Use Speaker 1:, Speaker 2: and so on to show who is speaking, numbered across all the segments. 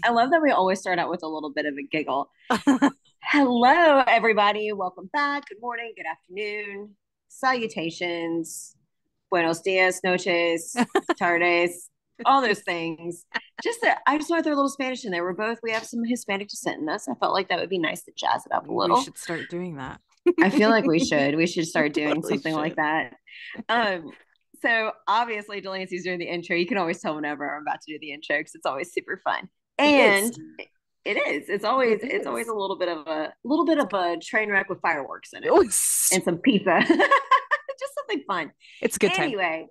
Speaker 1: I love that we always start out with a little bit of a giggle. Hello, everybody. Welcome back. Good morning, good afternoon, salutations, buenos dias, noches, tardes, all those things. I just want to throw a little Spanish in there. We have some Hispanic descent in us. I felt like that would be nice to jazz it up a
Speaker 2: We
Speaker 1: little.
Speaker 2: should start doing that.
Speaker 1: I feel like we should
Speaker 2: We
Speaker 1: start doing
Speaker 2: totally
Speaker 1: something like
Speaker 2: should.
Speaker 1: that. Um, so obviously Delancey's doing the intro. You can always tell whenever I'm about to do the intro because it's always super fun.
Speaker 2: It
Speaker 1: And
Speaker 2: is.
Speaker 1: it is.
Speaker 2: It
Speaker 1: It's always
Speaker 2: is.
Speaker 1: a little bit of a train wreck with fireworks in it
Speaker 2: Oh, it's
Speaker 1: and some pizza. Just something fun.
Speaker 2: it's a good time.
Speaker 1: Anyway,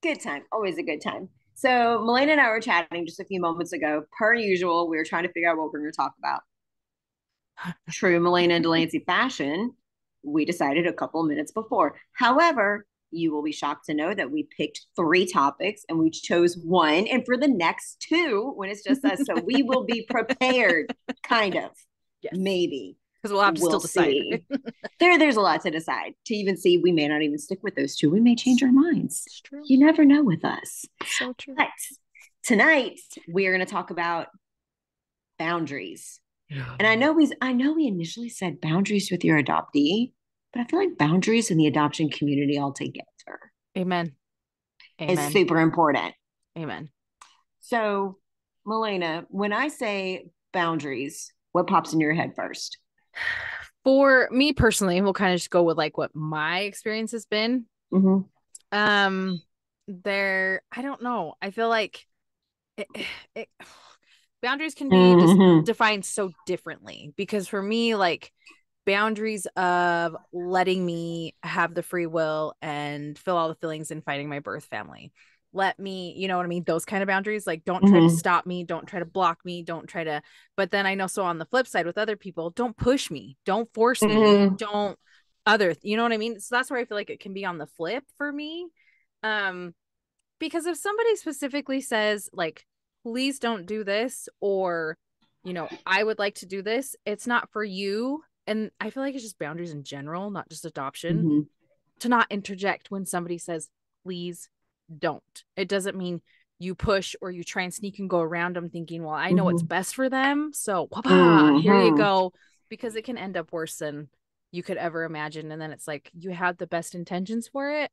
Speaker 1: good time. Always a good time. So Melena and I were chatting just a few moments ago. Per usual, we were trying to figure out what we're going to talk about. True Melena and Delancey fashion, we decided a couple of minutes before. However, you will be shocked to know that we picked three topics and we chose one. And for the next two, when it's just us, so we will be prepared, kind of,
Speaker 2: Yes.
Speaker 1: maybe.
Speaker 2: Because we'll have to
Speaker 1: We'll
Speaker 2: still decide.
Speaker 1: see. There's a lot to decide. To even see, we may not even stick with those two. We may change our minds.
Speaker 2: It's true.
Speaker 1: You never know with us.
Speaker 2: So true.
Speaker 1: But tonight we're going to talk about boundaries.
Speaker 2: Yeah.
Speaker 1: And I know we initially said boundaries with your adoptee, but I feel like boundaries in the adoption community altogether
Speaker 2: Amen.
Speaker 1: is
Speaker 2: Amen.
Speaker 1: super important.
Speaker 2: Amen.
Speaker 1: So, Melena, when I say boundaries, what pops in your head first?
Speaker 2: For me personally, we'll kind of just go with like what my experience has been.
Speaker 1: Mm-hmm.
Speaker 2: Um, I don't know. I feel like it, it boundaries can be just
Speaker 1: Mm-hmm.
Speaker 2: defined so differently because for me, like boundaries of letting me have the free will and feel all the feelings in fighting my birth family. Let me, you know what I mean? Those kind of boundaries, like don't try to
Speaker 1: Mm-hmm.
Speaker 2: stop me, don't try to block me, don't try to. But then I know, so on the flip side with other people, don't push me, don't force me,
Speaker 1: Mm-hmm.
Speaker 2: don't you know what I mean? So that's where I feel like it can be on the flip for me. Um, because if somebody specifically says like please don't do this or I would like to do this, it's not for you. And I feel like it's just boundaries in general, not just adoption,
Speaker 1: Mm-hmm.
Speaker 2: to not interject when somebody says please don't. It doesn't mean you push or you try and sneak and go around them thinking, well, I know what's
Speaker 1: Mm-hmm.
Speaker 2: best for them, so whoopah, here you
Speaker 1: Mm-hmm.
Speaker 2: go, because it can end up worse than you could ever imagine. And then it's like you had the best intentions for it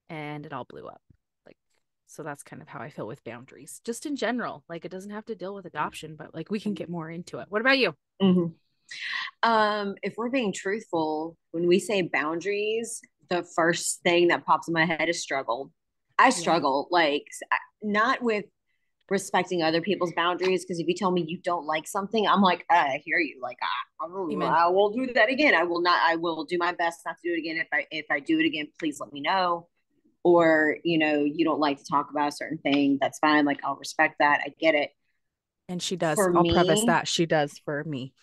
Speaker 2: and it all blew up. Like, so that's kind of how I feel with boundaries, just in general. Like, it doesn't have to deal with adoption, but like we can get more into it. What about you?
Speaker 1: Mm-hmm. If we're being truthful, when we say boundaries, the first thing that pops in my head is struggle. I
Speaker 2: Yeah.
Speaker 1: struggle, like not with respecting other people's boundaries. Because if you tell me you don't like something, I'm like, I hear you. Like,
Speaker 2: Amen.
Speaker 1: I will do that again. I will not. I will do my best not to do it again. If I do it again, please let me know. Or you don't like to talk about a certain thing. That's fine. Like I'll respect that. I get it.
Speaker 2: And she does.
Speaker 1: For
Speaker 2: I'll preface
Speaker 1: me,
Speaker 2: that she does for me.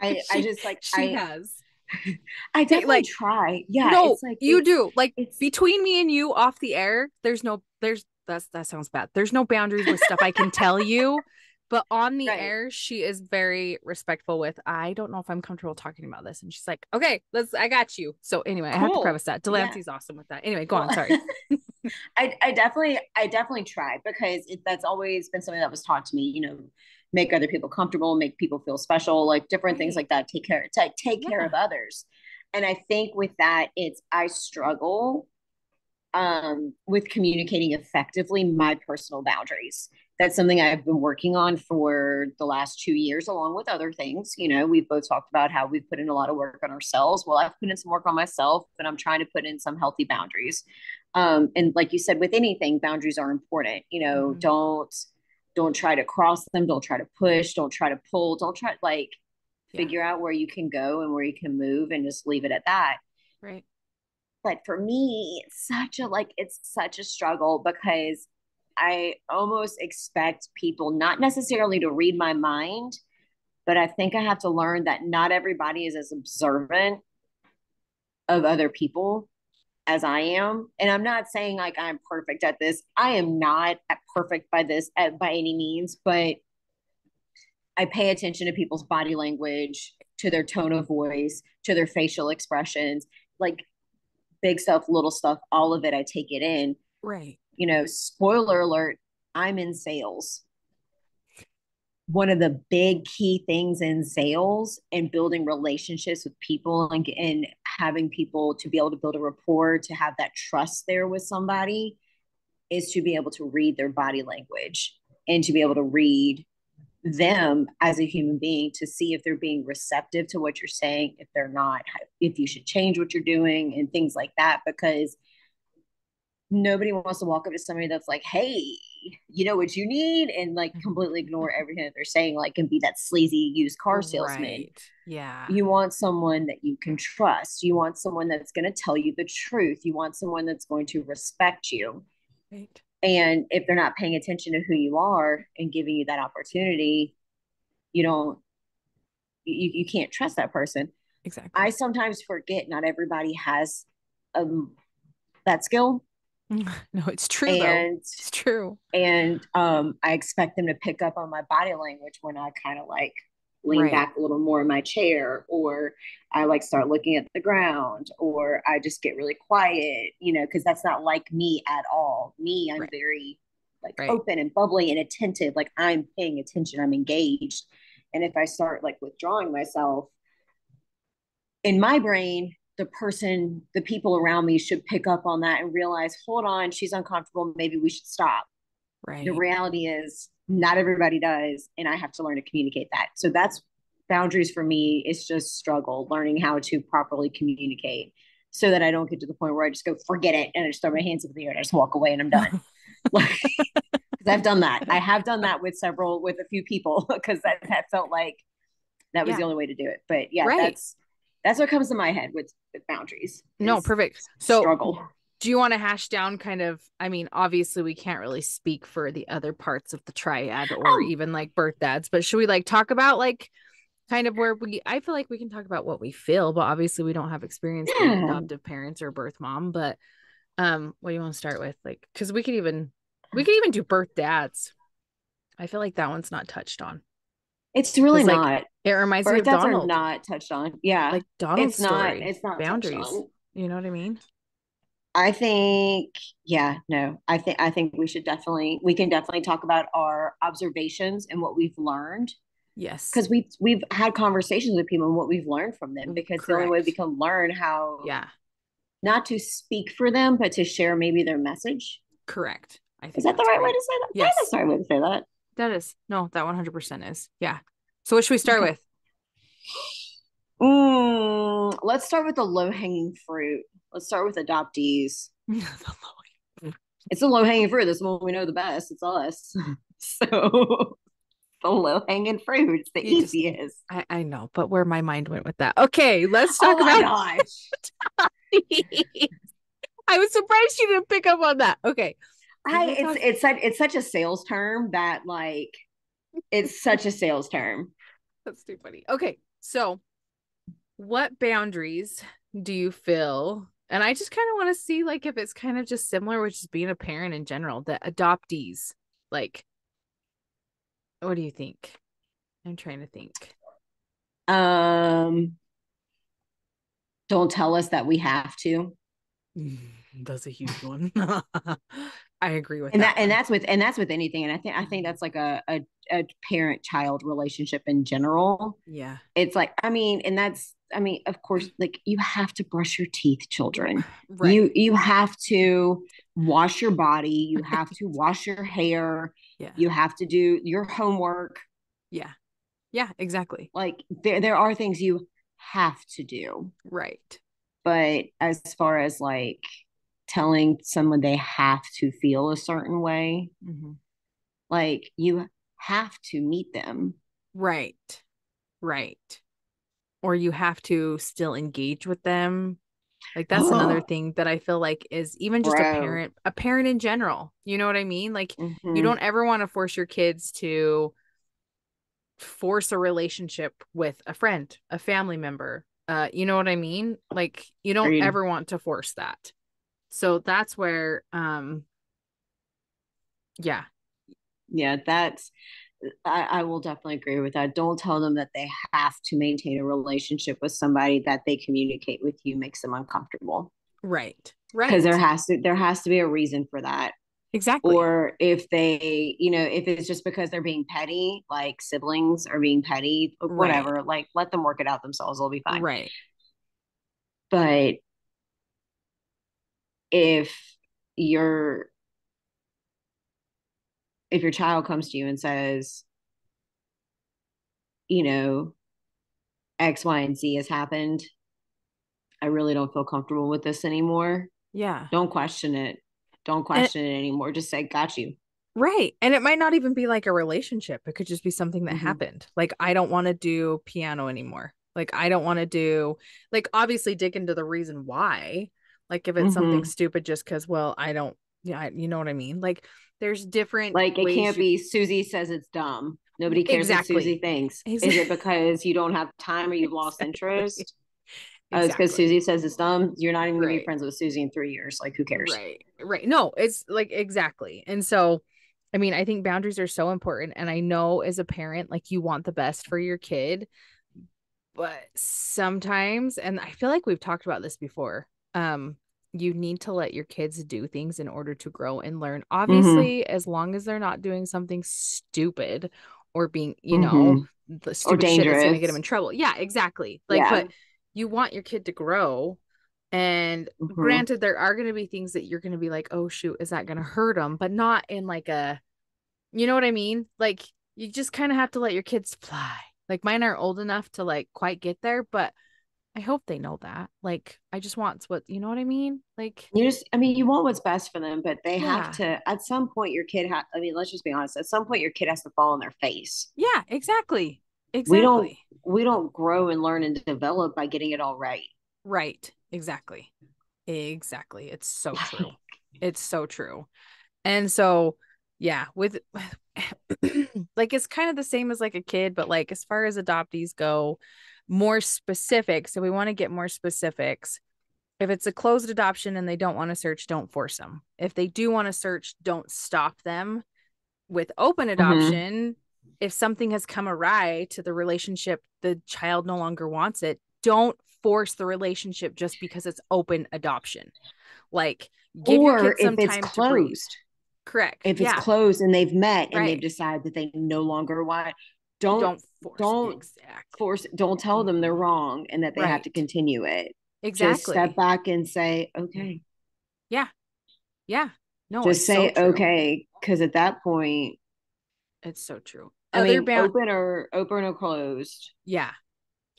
Speaker 1: I
Speaker 2: she
Speaker 1: just like
Speaker 2: she has.
Speaker 1: I
Speaker 2: Hey,
Speaker 1: definitely
Speaker 2: like,
Speaker 1: try. Yeah,
Speaker 2: no,
Speaker 1: it's like
Speaker 2: you do. Like
Speaker 1: it's
Speaker 2: between me and you off the air, there's that sounds bad. There's no boundaries with stuff I can tell you. But on the
Speaker 1: right.
Speaker 2: air, she is very respectful with, I don't know if I'm comfortable talking about this. And she's like, okay, I got you. So anyway, I have to
Speaker 1: Cool.
Speaker 2: preface that.
Speaker 1: Yeah.
Speaker 2: Delancey's awesome with that. Anyway, go
Speaker 1: Well,
Speaker 2: on. Sorry.
Speaker 1: I definitely try because that's always been something that was taught to me. Make other people comfortable, make people feel special, like different things
Speaker 2: Right.
Speaker 1: like that. Take care of
Speaker 2: Yeah.
Speaker 1: others. And I think with that, it's I struggle with communicating effectively my personal boundaries. That's something I've been working on for the last 2 years, along with other things. We've both talked about how we've put in a lot of work on ourselves. Well, I've put in some work on myself, and I'm trying to put in some healthy boundaries. And like you said, with anything, boundaries are important.
Speaker 2: Mm-hmm.
Speaker 1: Don't try to cross them. Don't try to push. Don't try to pull. Don't try like
Speaker 2: Yeah.
Speaker 1: figure out where you can go and where you can move, and just leave it at that.
Speaker 2: Right.
Speaker 1: But for me, it's such a struggle because I almost expect people not necessarily to read my mind, but I think I have to learn that not everybody is as observant of other people as I am. And I'm not saying like I'm perfect at this. I am not perfect by any means, but I pay attention to people's body language, to their tone of voice, to their facial expressions, like big stuff, little stuff, all of it. I take it in.
Speaker 2: Right.
Speaker 1: Spoiler alert, I'm in sales. one of the big key things in sales and building relationships with people, and having people to be able to build a rapport, to have that trust there with somebody, is to be able to read their body language and to be able to read them as a human being, to see if they're being receptive to what you're saying, if they're not, if you should change what you're doing and things like that. Because nobody wants to walk up to somebody that's like, hey, you know what you need, and like completely ignore everything that they're saying, like, and be that sleazy used car salesman.
Speaker 2: Right. Yeah.
Speaker 1: You want someone that you can trust. You want someone that's going to tell you the truth. You want someone that's going to respect you.
Speaker 2: Right.
Speaker 1: And if they're not paying attention to who you are and giving you that opportunity, you don't, you can't trust that person. I
Speaker 2: Exactly.
Speaker 1: sometimes forget not everybody has that skill.
Speaker 2: No, it's true though.
Speaker 1: And
Speaker 2: It's true.
Speaker 1: I expect them to pick up on my body language when I kind of like lean
Speaker 2: Right.
Speaker 1: back a little more in my chair, or I like start looking at the ground, or I just get really quiet, because that's not like me at all. Me, I'm
Speaker 2: Right.
Speaker 1: very like
Speaker 2: Right.
Speaker 1: open and bubbly and attentive, like I'm paying attention, I'm engaged. And if I start like withdrawing myself, in my brain, the people around me should pick up on that and realize, hold on, she's uncomfortable, maybe we should stop. The
Speaker 2: Right.
Speaker 1: reality is not everybody does, and I have to learn to communicate that. So that's boundaries for me. It's just struggle learning how to properly communicate, so that I don't get to the point where I just go forget it and I just throw my hands up in the air and I just walk away and I'm done. Like, because I've done that. I have done that with a few people, because that felt like that was the
Speaker 2: Yeah.
Speaker 1: only way to do it. But yeah,
Speaker 2: Right.
Speaker 1: that's what comes to my head with boundaries
Speaker 2: No,
Speaker 1: is
Speaker 2: perfect. So,
Speaker 1: struggle.
Speaker 2: do you want to hash down kind of, I mean, obviously we can't really speak for the other parts of the triad or
Speaker 1: Oh
Speaker 2: even like birth dads, but should we like talk about like kind of where I feel like we can talk about what we feel, but obviously we don't have experience being
Speaker 1: yeah.
Speaker 2: adoptive parents or birth mom, but what do you want to start with? Like, because we could even do birth dads. I feel like that one's not touched on
Speaker 1: It's really
Speaker 2: because like
Speaker 1: not.
Speaker 2: it reminds me
Speaker 1: Birth
Speaker 2: of
Speaker 1: dads are
Speaker 2: Donald,
Speaker 1: not touched on. Yeah.
Speaker 2: like Donald's
Speaker 1: It's not
Speaker 2: story,
Speaker 1: it's not touched
Speaker 2: boundaries.
Speaker 1: on.
Speaker 2: You know what I mean?
Speaker 1: I think, yeah, no. I think we can definitely talk about our observations and what we've learned,
Speaker 2: Yes.
Speaker 1: because we've had conversations with people and what we've learned from them, because the only way we
Speaker 2: Correct.
Speaker 1: can learn how
Speaker 2: Yeah.
Speaker 1: not to speak for them but to share maybe their message.
Speaker 2: Correct. I
Speaker 1: Is
Speaker 2: think
Speaker 1: that the
Speaker 2: that's
Speaker 1: right way
Speaker 2: great.
Speaker 1: to say that? Yeah, that's
Speaker 2: Yes,
Speaker 1: the right way to say that.
Speaker 2: that is. No, that 100% is. Yeah. So what should we start
Speaker 1: Okay.
Speaker 2: with?
Speaker 1: Let's start with the low hanging fruit. Let's start with adoptees. It's a low hanging fruit. That's the one we know the best. It's us. So the low hanging fruit. It's the
Speaker 2: You just,
Speaker 1: easiest.
Speaker 2: I know, but where my mind went with that. Okay, let's
Speaker 1: Oh
Speaker 2: talk
Speaker 1: my
Speaker 2: about.
Speaker 1: gosh.
Speaker 2: I was surprised you didn't pick up on that. Okay,
Speaker 1: I
Speaker 2: we'll talk.
Speaker 1: it's such a sales term that like it's such a sales term.
Speaker 2: That's too funny. Okay, so what boundaries do you feel? And I just kind of want to see like if it's kind of just similar with just being a parent in general, the adoptees. Like, what do you think? I'm trying to think.
Speaker 1: Um, don't tell us that we have to.
Speaker 2: That's a huge one. I agree with
Speaker 1: And
Speaker 2: that one.
Speaker 1: that's with anything. And I think that's like a parent child relationship in general.
Speaker 2: Yeah.
Speaker 1: It's like, I mean, of course, like you have to brush your teeth, children.
Speaker 2: Right.
Speaker 1: You have to wash your body, you have to wash your hair,
Speaker 2: Yeah.
Speaker 1: you have to do your homework.
Speaker 2: Yeah. Yeah, exactly.
Speaker 1: Like there are things you have to do.
Speaker 2: Right.
Speaker 1: But as far as like telling someone they have to feel a certain way,
Speaker 2: Mm-hmm.
Speaker 1: like you have to meet them.
Speaker 2: Right. Right. Or you have to still engage with them. Like that's another
Speaker 1: Oh,
Speaker 2: thing that I feel like is even just
Speaker 1: bro.
Speaker 2: a parent in general. You know what I mean? Like you
Speaker 1: Mm-hmm.
Speaker 2: don't ever want to force your kids to force a relationship with a friend, a family member. You know what I mean? Like you don't
Speaker 1: Agreed.
Speaker 2: ever want to force that. So that's where yeah,
Speaker 1: Yeah, I will definitely agree with that. Don't tell them that they have to maintain a relationship with somebody that they communicate with you makes them uncomfortable.
Speaker 2: right.
Speaker 1: Because
Speaker 2: Right.
Speaker 1: there has to be a reason for that.
Speaker 2: Exactly.
Speaker 1: or if they, you know, if it's just because they're being petty, like siblings are being petty,
Speaker 2: Right.
Speaker 1: whatever, like let them work it out themselves, it'll be fine.
Speaker 2: Right.
Speaker 1: But if your if your child comes to you and says, you know, X, Y, and Z has happened, I really don't feel comfortable with this anymore.
Speaker 2: Yeah.
Speaker 1: Don't question it. Don't
Speaker 2: And
Speaker 1: question it anymore. Just say, got you.
Speaker 2: right. And it might not even be like a relationship. It could just be something that
Speaker 1: Mm-hmm.
Speaker 2: happened. Like, I don't want to do piano anymore. Like, I don't want to do, like, obviously dig into the reason why. Like, if it's something
Speaker 1: Mm-hmm.
Speaker 2: stupid just because, well, I don't, yeah, you know what I mean? Like, there's different
Speaker 1: Like it
Speaker 2: ways
Speaker 1: can't
Speaker 2: you,
Speaker 1: be Susie says it's dumb. Nobody cares what Susie
Speaker 2: exactly.
Speaker 1: thinks. Is it
Speaker 2: Exactly.
Speaker 1: because you don't have time or you've lost
Speaker 2: Exactly.
Speaker 1: interest? Oh, it's because
Speaker 2: Exactly.
Speaker 1: Susie says it's dumb. You're not even gonna be
Speaker 2: Right.
Speaker 1: friends with Susie in 3 years. Like, who cares?
Speaker 2: Right. Right. No, it's like exactly. And so, I mean, I think boundaries are so important. And I know as a parent, like you want the best for your kid, but sometimes, and I feel like we've talked about this before, you need to let your kids do things in order to grow and learn.
Speaker 1: Mm-hmm.
Speaker 2: Obviously, as long as they're not doing something stupid or being,
Speaker 1: Mm-hmm.
Speaker 2: the
Speaker 1: Or
Speaker 2: stupid shit that's going to get them in
Speaker 1: dangerous.
Speaker 2: trouble. Yeah, exactly. Like,
Speaker 1: Yeah.
Speaker 2: but you want your kid to grow. And
Speaker 1: Mm-hmm.
Speaker 2: granted, there are going to be things that you're going to be like, oh, shoot, is that going to hurt them? But not in like a, you know what I mean? Like, you just kind of have to let your kids fly. Like, mine aren't old enough to like quite get there, but I hope they know that. Like, I just want what, you know what I mean? Like,
Speaker 1: You just, I mean, you want what's best for them, but they have
Speaker 2: yeah.
Speaker 1: to, at some point, your kid, I mean, let's just be honest, at some point, your kid has to fall on their face.
Speaker 2: Yeah, exactly.
Speaker 1: We don't,
Speaker 2: Exactly.
Speaker 1: we don't grow and learn and develop by getting it all right.
Speaker 2: Right. Exactly. Exactly. It's so true.
Speaker 1: Like,
Speaker 2: It's so true. And so, yeah, with like it's kind of the same as like a kid, but like as far as adoptees go, more specific. So we want to get more specifics. If it's a closed adoption and they don't want to search, don't force them. If they do want to search, don't stop them. With open
Speaker 1: mm-hmm.
Speaker 2: adoption, if something has come awry to the relationship, the child no longer wants it, don't force the relationship just because it's open adoption. Like, give your
Speaker 1: Or
Speaker 2: kid
Speaker 1: if
Speaker 2: some
Speaker 1: it's
Speaker 2: time to breathe.
Speaker 1: closed,
Speaker 2: Correct.
Speaker 1: if it's
Speaker 2: Yeah.
Speaker 1: closed and they've met and they've
Speaker 2: Right.
Speaker 1: decided that they no longer want, don't,
Speaker 2: Don't force.
Speaker 1: don't
Speaker 2: Exactly.
Speaker 1: don't tell them they're
Speaker 2: Mm-mm.
Speaker 1: wrong and that they have to
Speaker 2: Right.
Speaker 1: continue it. Just step
Speaker 2: Exactly.
Speaker 1: back and say, okay,
Speaker 2: Yeah. Yeah. No,
Speaker 1: just
Speaker 2: it's so
Speaker 1: say,
Speaker 2: true.
Speaker 1: okay. Cause at that point,
Speaker 2: It's so true.
Speaker 1: I
Speaker 2: Other
Speaker 1: mean,
Speaker 2: bound
Speaker 1: open or closed.
Speaker 2: yeah.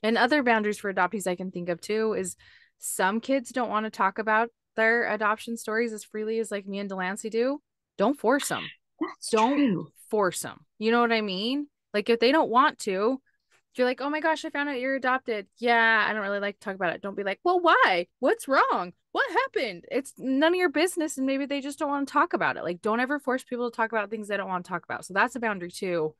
Speaker 2: And other boundaries for adoptees I can think of too is some kids don't want to talk about their adoption stories as freely as like me and Delancey do. Don't force them.
Speaker 1: That's
Speaker 2: Don't
Speaker 1: true.
Speaker 2: force them. You know what I mean? Like if they don't want to, if you're like, oh my gosh, I found out you're adopted. Yeah, I don't really like to talk about it. Don't be like, well, why? What's wrong? What happened? It's none of your business. And maybe they just don't want to talk about it. Like, don't ever force people to talk about things they don't want to talk about. So that's a boundary too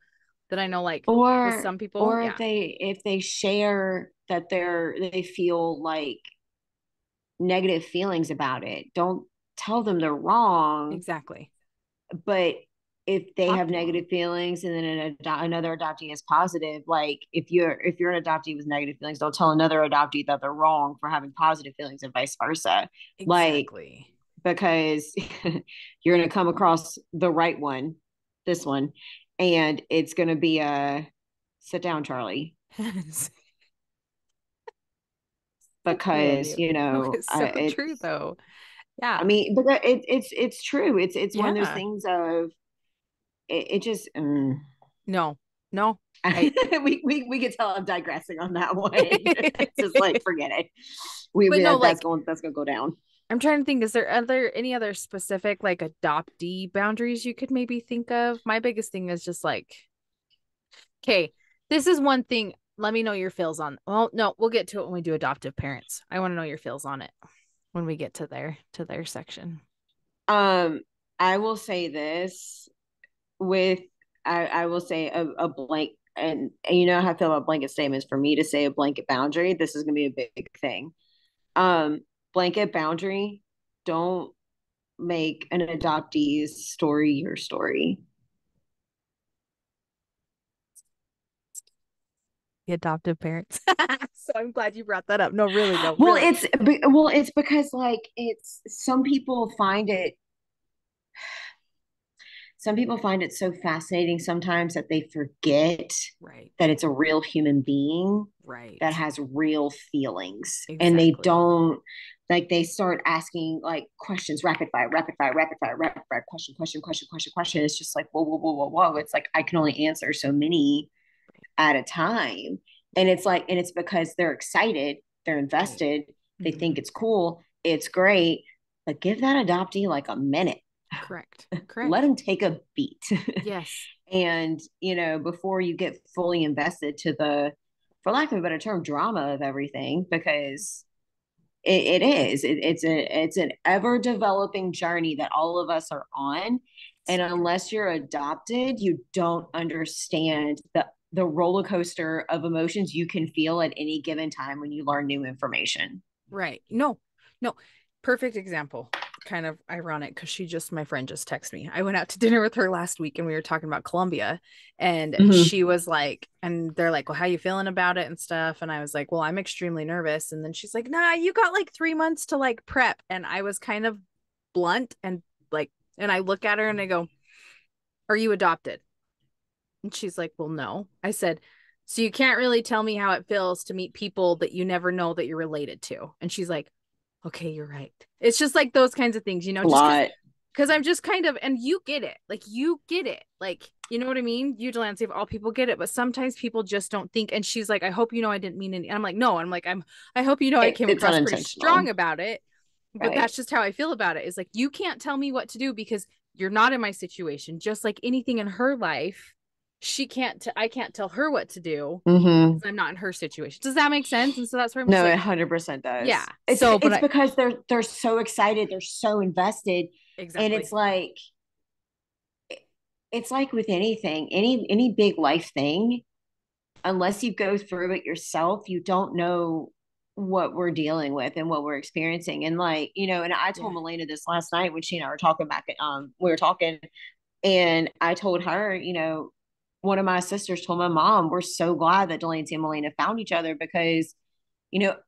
Speaker 2: that I know, like with some people.
Speaker 1: Or
Speaker 2: Yeah,
Speaker 1: if they share that they feel like negative feelings about it, don't tell them they're wrong.
Speaker 2: exactly.
Speaker 1: But if they
Speaker 2: Talk
Speaker 1: have
Speaker 2: to
Speaker 1: negative
Speaker 2: them.
Speaker 1: feelings and then another adoptee is positive, like if you're an adoptee with negative feelings, don't tell another adoptee that they're wrong for having positive feelings and vice versa. Like,
Speaker 2: Exactly.
Speaker 1: because you're going to come across the right one, this one, and it's going to be a sit down, Charlie,
Speaker 2: It's so true of
Speaker 1: because
Speaker 2: you. No, it's so true
Speaker 1: it's,
Speaker 2: though.
Speaker 1: I
Speaker 2: Yeah.
Speaker 1: mean, but it's true. It's one of those
Speaker 2: Yeah.
Speaker 1: things of it just.
Speaker 2: No, no. I
Speaker 1: We could tell I'm digressing on that one. It's just like forget it.
Speaker 2: but no, like
Speaker 1: That's gonna go down.
Speaker 2: I'm trying to think, is there any other specific like adoptee boundaries you could maybe think of? My biggest thing is just like, okay, this is one thing. Let me know your feels on. Well, no, we'll get to it when we do adoptive parents. I want to know your feels on it when we get to their section.
Speaker 1: Um, I will say this with I will say a blank and you know how I feel about blanket statements. For me to say a blanket boundary, this is gonna be a big thing. Um, blanket boundary, don't make an adoptee's story your story.
Speaker 2: The adoptive parents. So I'm glad you brought that up. No, really, no,
Speaker 1: Well,
Speaker 2: really.
Speaker 1: it's because like it's some people find it some people find it so fascinating sometimes that they forget
Speaker 2: Right.
Speaker 1: that it's a real human being that
Speaker 2: Right.
Speaker 1: has real feelings, and they
Speaker 2: Exactly.
Speaker 1: don't, like, they start asking like questions, rapid fire, rapid fire, rapid fire, rapid fire, question, question, question, question, question. It's just like, whoa, whoa, whoa, whoa, whoa. It's like I can only answer so many at a time. And it's like, and it's because they're excited, they're
Speaker 2: Right.
Speaker 1: invested, they think
Speaker 2: Mm-hmm.
Speaker 1: it's cool, it's great, but give that adoptee like a minute.
Speaker 2: Correct.
Speaker 1: Let
Speaker 2: Correct.
Speaker 1: them take a beat.
Speaker 2: Yes.
Speaker 1: And, before you get fully invested to the, for lack of a better term, drama of everything, because it's an ever developing journey that all of us are on. And
Speaker 2: So true.
Speaker 1: unless you're adopted, you don't understand the roller coaster of emotions you can feel at any given time when you learn new information.
Speaker 2: Right. No, no. Perfect example. Kind of ironic because my friend just texted me. I went out to dinner with her last week and we were talking about Colombia. And
Speaker 1: Mm-hmm.
Speaker 2: she was like, and they're like, well, how you feeling about it and stuff? And I was like, well, I'm extremely nervous. And then she's like, nah, you got like 3 months to like prep. And I was kind of blunt and like, and I look at her and I go, are you adopted? And she's like, well, no. I said, so you can't really tell me how it feels to meet people that you never know that you're related to. And she's like, okay, you're right. It's just like those kinds of things,
Speaker 1: A
Speaker 2: just
Speaker 1: lot.
Speaker 2: because I'm just kind of, and you get it. Like, you get it. Like, you know what I mean? You, Delancey, of all people get it, but sometimes people just don't think. And she's like, I hope you know I didn't mean any. And I'm like, no. I'm like, I hope you know I came
Speaker 1: It's
Speaker 2: across pretty
Speaker 1: unintentional.
Speaker 2: strong about it. But
Speaker 1: Right.
Speaker 2: that's just how I feel about it. Is like, you can't tell me what to do because you're not in my situation. Just like anything in her life, I can't tell her what to do
Speaker 1: Mm-hmm.
Speaker 2: because I'm not in her situation. Does that make sense? And so that's where I'm just
Speaker 1: No, it
Speaker 2: like,
Speaker 1: 100%
Speaker 2: yeah.
Speaker 1: does. It's
Speaker 2: So, but
Speaker 1: it's because they're so excited, they're so invested, and
Speaker 2: exactly.
Speaker 1: it's like with anything, any big life thing, unless you go through it yourself, you don't know what we're dealing with and what we're experiencing. And like, and I told
Speaker 2: Yeah.
Speaker 1: Melena this last night when she and I were talking back, we were talking, and I told her, one of my sisters told my mom, we're so glad that Delancey and Melena found each other because,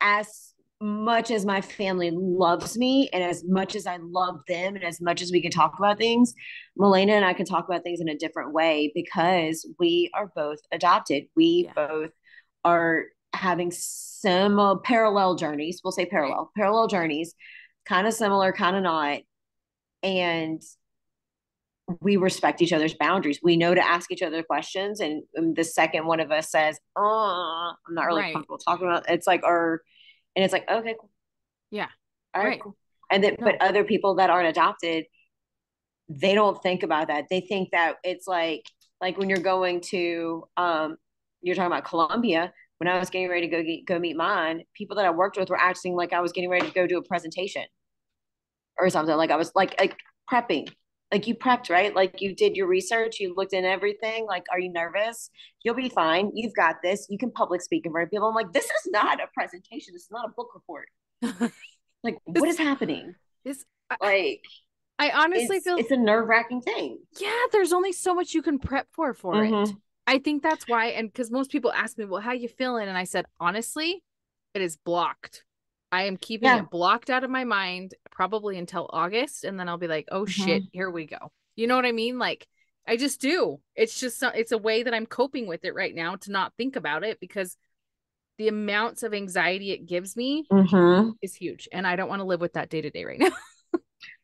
Speaker 1: as much as my family loves me and as much as I love them and as much as we can talk about things, Melena and I can talk about things in a different way because we are both adopted. We
Speaker 2: Yeah.
Speaker 1: both are having some parallel journeys. We'll say
Speaker 2: Right.
Speaker 1: parallel
Speaker 2: Yeah.
Speaker 1: journeys, kind of similar, kind of not. And we respect each other's boundaries. We know to ask each other questions. And the second one of us says, oh, I'm not really
Speaker 2: Right.
Speaker 1: comfortable talking about it, it's like, and it's like, okay, cool.
Speaker 2: Yeah.
Speaker 1: All right,
Speaker 2: Right.
Speaker 1: cool. And then, but
Speaker 2: No.
Speaker 1: other people that aren't adopted, they don't think about that. They think that it's like when you're going to, you're talking about Colombia. When I was getting ready to go meet mine, people that I worked with were acting like I was getting ready to go do a presentation or something. Like I was like prepping. Like you prepped, right? Like you did your research, you looked in everything. Like, are you nervous? You'll be fine. You've got this. You can public speak in front of people. I'm like, this is not a presentation. This is not a book report. Like, what is
Speaker 2: This
Speaker 1: happening?
Speaker 2: is
Speaker 1: Like,
Speaker 2: I honestly
Speaker 1: it's
Speaker 2: feel
Speaker 1: it's a nerve-wracking thing.
Speaker 2: yeah, there's only so much you can prep for it.
Speaker 1: Mm-hmm.
Speaker 2: I think that's why, and because most people ask me, well, how you feeling? And I said, honestly, it is blocked. I am keeping
Speaker 1: Yeah.
Speaker 2: it blocked out of my mind probably until August, and then I'll be like, oh shit,
Speaker 1: Mm-hmm.
Speaker 2: here we go. You know what I mean? Like, I just do. It's just it's a way that I'm coping with it right now to not think about it because the amounts of anxiety it gives me
Speaker 1: Mm-hmm.
Speaker 2: is huge, and I don't want to live with that day to day right now.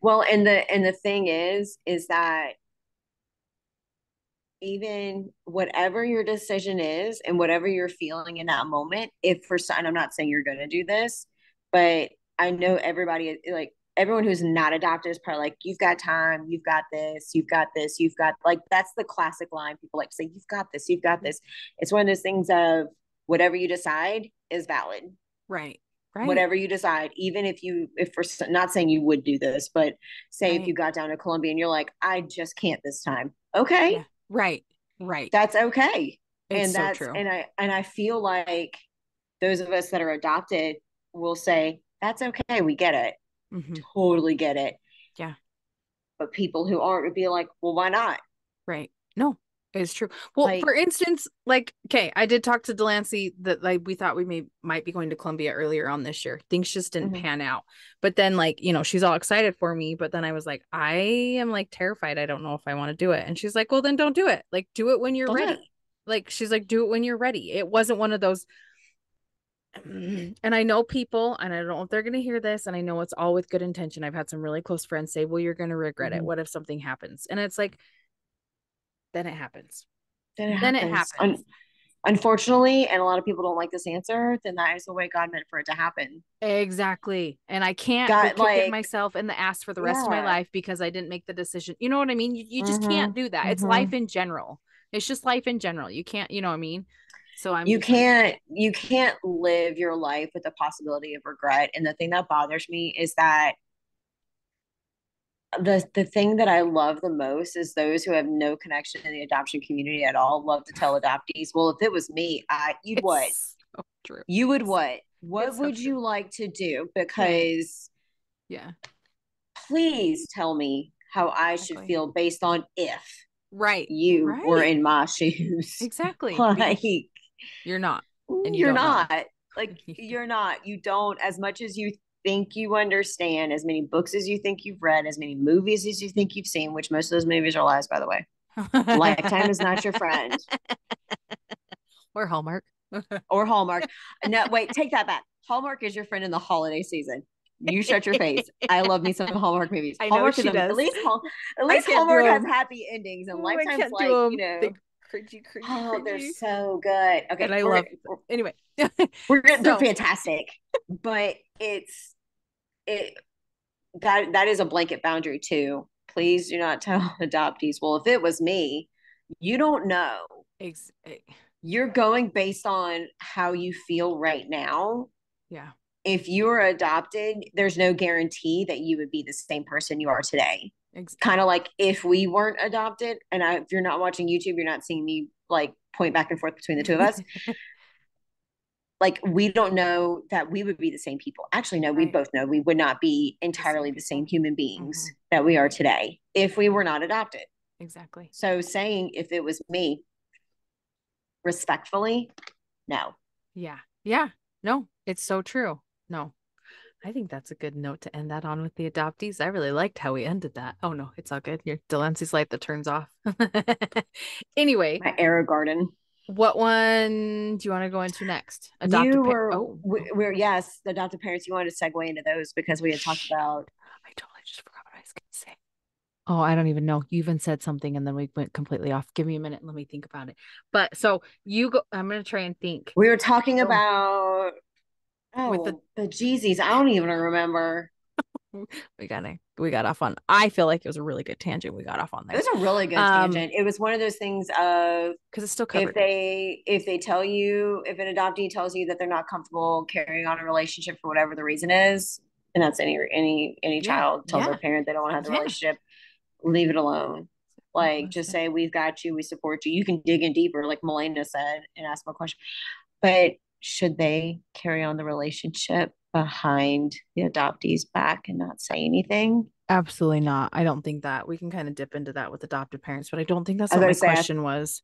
Speaker 1: Well, and the thing is that even whatever your decision is and whatever you're feeling in that moment, if for some, and I'm not saying you're going to do this, but I know everybody, like everyone who's not adopted is probably like, you've got time, you've got this, you've got this, you've got, like, that's the classic line people like to say, you've got this, you've got this. It's one of those things of whatever you decide is valid.
Speaker 2: Right. Right.
Speaker 1: Whatever you decide, even if for not saying you would do this, but say if
Speaker 2: Right.
Speaker 1: you got down to Colombia and you're like, I just can't this time. Okay,
Speaker 2: Yeah. Right. Right.
Speaker 1: that's okay.
Speaker 2: It's
Speaker 1: And
Speaker 2: so
Speaker 1: that's
Speaker 2: true.
Speaker 1: and I feel like those of us that are adopted will say that's okay, we get it,
Speaker 2: Hmm.
Speaker 1: totally get it.
Speaker 2: Yeah.
Speaker 1: But people who aren't would be like, well, why not?
Speaker 2: Right. No. It's true. Well,
Speaker 1: Like,
Speaker 2: for instance, like, okay, I did talk to Delancey that like we thought might be going to Columbia earlier on this year. Things just didn't
Speaker 1: mhm,
Speaker 2: pan out. But then like, she's all excited for me, but then I was like, I am like terrified. I don't know if I want to do it. And she's like, well, then don't do it. Like, do it when you're
Speaker 1: don't do it.
Speaker 2: ready. Like, she's like, do it when you're ready. It wasn't one of those. And I know people, and I don't know if they're going to hear this, and I know it's all with good intention. I've had some really close friends say, well, you're going to regret it.
Speaker 1: Mhm.
Speaker 2: What if something happens? And it's like, then it happens.
Speaker 1: Then it
Speaker 2: Then it
Speaker 1: happens.
Speaker 2: happens.
Speaker 1: Unfortunately, and a lot of people don't like this answer, then that is the way God meant for it to happen.
Speaker 2: Exactly. And I can't be
Speaker 1: God,
Speaker 2: kicking
Speaker 1: like,
Speaker 2: myself in the ass for the rest of my
Speaker 1: yeah.
Speaker 2: life because I didn't make the decision. You know what I mean? You just can't
Speaker 1: Mm-hmm.
Speaker 2: do that. It's life
Speaker 1: Mm-hmm.
Speaker 2: in general. It's just life in general. You can't, you know what I mean? So I'm
Speaker 1: You
Speaker 2: just like,
Speaker 1: can't live your life with the possibility of regret. And the thing that bothers me is that the thing that I love the most is those who have no connection in the adoption community at all love to tell adoptees, well, if it was me, you'd what?
Speaker 2: it's so true.
Speaker 1: You would what? What
Speaker 2: It's so
Speaker 1: would
Speaker 2: true.
Speaker 1: you like to do?
Speaker 2: Right.
Speaker 1: Because
Speaker 2: Yeah.
Speaker 1: please tell me how I should
Speaker 2: Exactly.
Speaker 1: feel based on if
Speaker 2: Right.
Speaker 1: you were
Speaker 2: Right.
Speaker 1: in my shoes.
Speaker 2: Exactly.
Speaker 1: Like,
Speaker 2: Because you're not and you
Speaker 1: you're
Speaker 2: don't know.
Speaker 1: not. Like, you're not. You don't, as much as you think you understand, as many books as you think you've read, as many movies as you think you've seen, which most of those movies are lies, by the way. Lifetime is not your friend.
Speaker 2: Or Hallmark.
Speaker 1: Or Hallmark. No, wait, take that back. Hallmark is your friend in the holiday season. You shut your face. I love me some Hallmark movies.
Speaker 2: I know
Speaker 1: Hallmark is
Speaker 2: she
Speaker 1: at
Speaker 2: does.
Speaker 1: least at
Speaker 2: I
Speaker 1: least
Speaker 2: can't do
Speaker 1: Hallmark has
Speaker 2: them.
Speaker 1: happy endings, and
Speaker 2: Oh, I
Speaker 1: Lifetime's
Speaker 2: can't do
Speaker 1: like,
Speaker 2: them. They cringy, cringy,
Speaker 1: oh, they're
Speaker 2: cringy.
Speaker 1: so good.
Speaker 2: And
Speaker 1: Okay,
Speaker 2: I love them. Anyway.
Speaker 1: they're
Speaker 2: So
Speaker 1: fantastic, but it that is a blanket boundary too. Please do not tell adoptees, well, if it was me, you don't know.
Speaker 2: ex- eh,
Speaker 1: You're going based on how you feel right now.
Speaker 2: yeah.
Speaker 1: If you were adopted, there's no guarantee that you would be the same person you are today.
Speaker 2: Ex-
Speaker 1: Kind of like if we weren't adopted, and if you're not watching YouTube, you're not seeing me like point back and forth between the two of us. Like, we don't know that we would be the same people. Actually, no, we
Speaker 2: Right.
Speaker 1: both know we would not be
Speaker 2: The same
Speaker 1: entirely the same
Speaker 2: people.
Speaker 1: human beings
Speaker 2: Mm-hmm.
Speaker 1: that we are
Speaker 2: Right.
Speaker 1: today if we were
Speaker 2: Right.
Speaker 1: not adopted.
Speaker 2: Exactly.
Speaker 1: So saying if it was me, respectfully, no.
Speaker 2: Yeah. Yeah. No, it's so true. No, I think that's a good note to end that on with the adoptees. I really liked how we ended that. Oh no, it's all good. Your Delancey's light that turns off. Anyway,
Speaker 1: My arrow garden.
Speaker 2: what one do you want to go into next?
Speaker 1: You
Speaker 2: Adopted parent.
Speaker 1: were,
Speaker 2: Oh, oh,
Speaker 1: we're, yes, the adopted parents. You wanted to segue into those because we had talked
Speaker 2: shh.
Speaker 1: about.
Speaker 2: I totally just forgot what I was going to say. Oh, I don't even know. You even said something and then we went completely off. Give me a minute. And let me think about it. But so you go, I'm going to try and think.
Speaker 1: We were talking
Speaker 2: Oh,
Speaker 1: about,
Speaker 2: with the,
Speaker 1: oh, the Jeezys. I don't even remember.
Speaker 2: we got off on, I feel like it was a really good tangent. We got off on
Speaker 1: It
Speaker 2: there.
Speaker 1: was a really good tangent. It was one of those things of,
Speaker 2: Because it's still covered.
Speaker 1: if they tell you, if an adoptee tells you that they're not comfortable carrying on a relationship for whatever the reason is, and that's any
Speaker 2: Yeah.
Speaker 1: child tells their
Speaker 2: Yeah.
Speaker 1: parent they don't want to have the
Speaker 2: Yeah.
Speaker 1: relationship, leave it alone. Like, just say, we've got you, we support you. You can dig in deeper, like Melena said, and ask my question. But should they carry on the relationship behind the adoptee's back and not say anything?
Speaker 2: Absolutely not. I don't think that we can kind of dip into that with adoptive parents, but I don't think that's
Speaker 1: I was
Speaker 2: what
Speaker 1: going
Speaker 2: my
Speaker 1: to say,
Speaker 2: question was.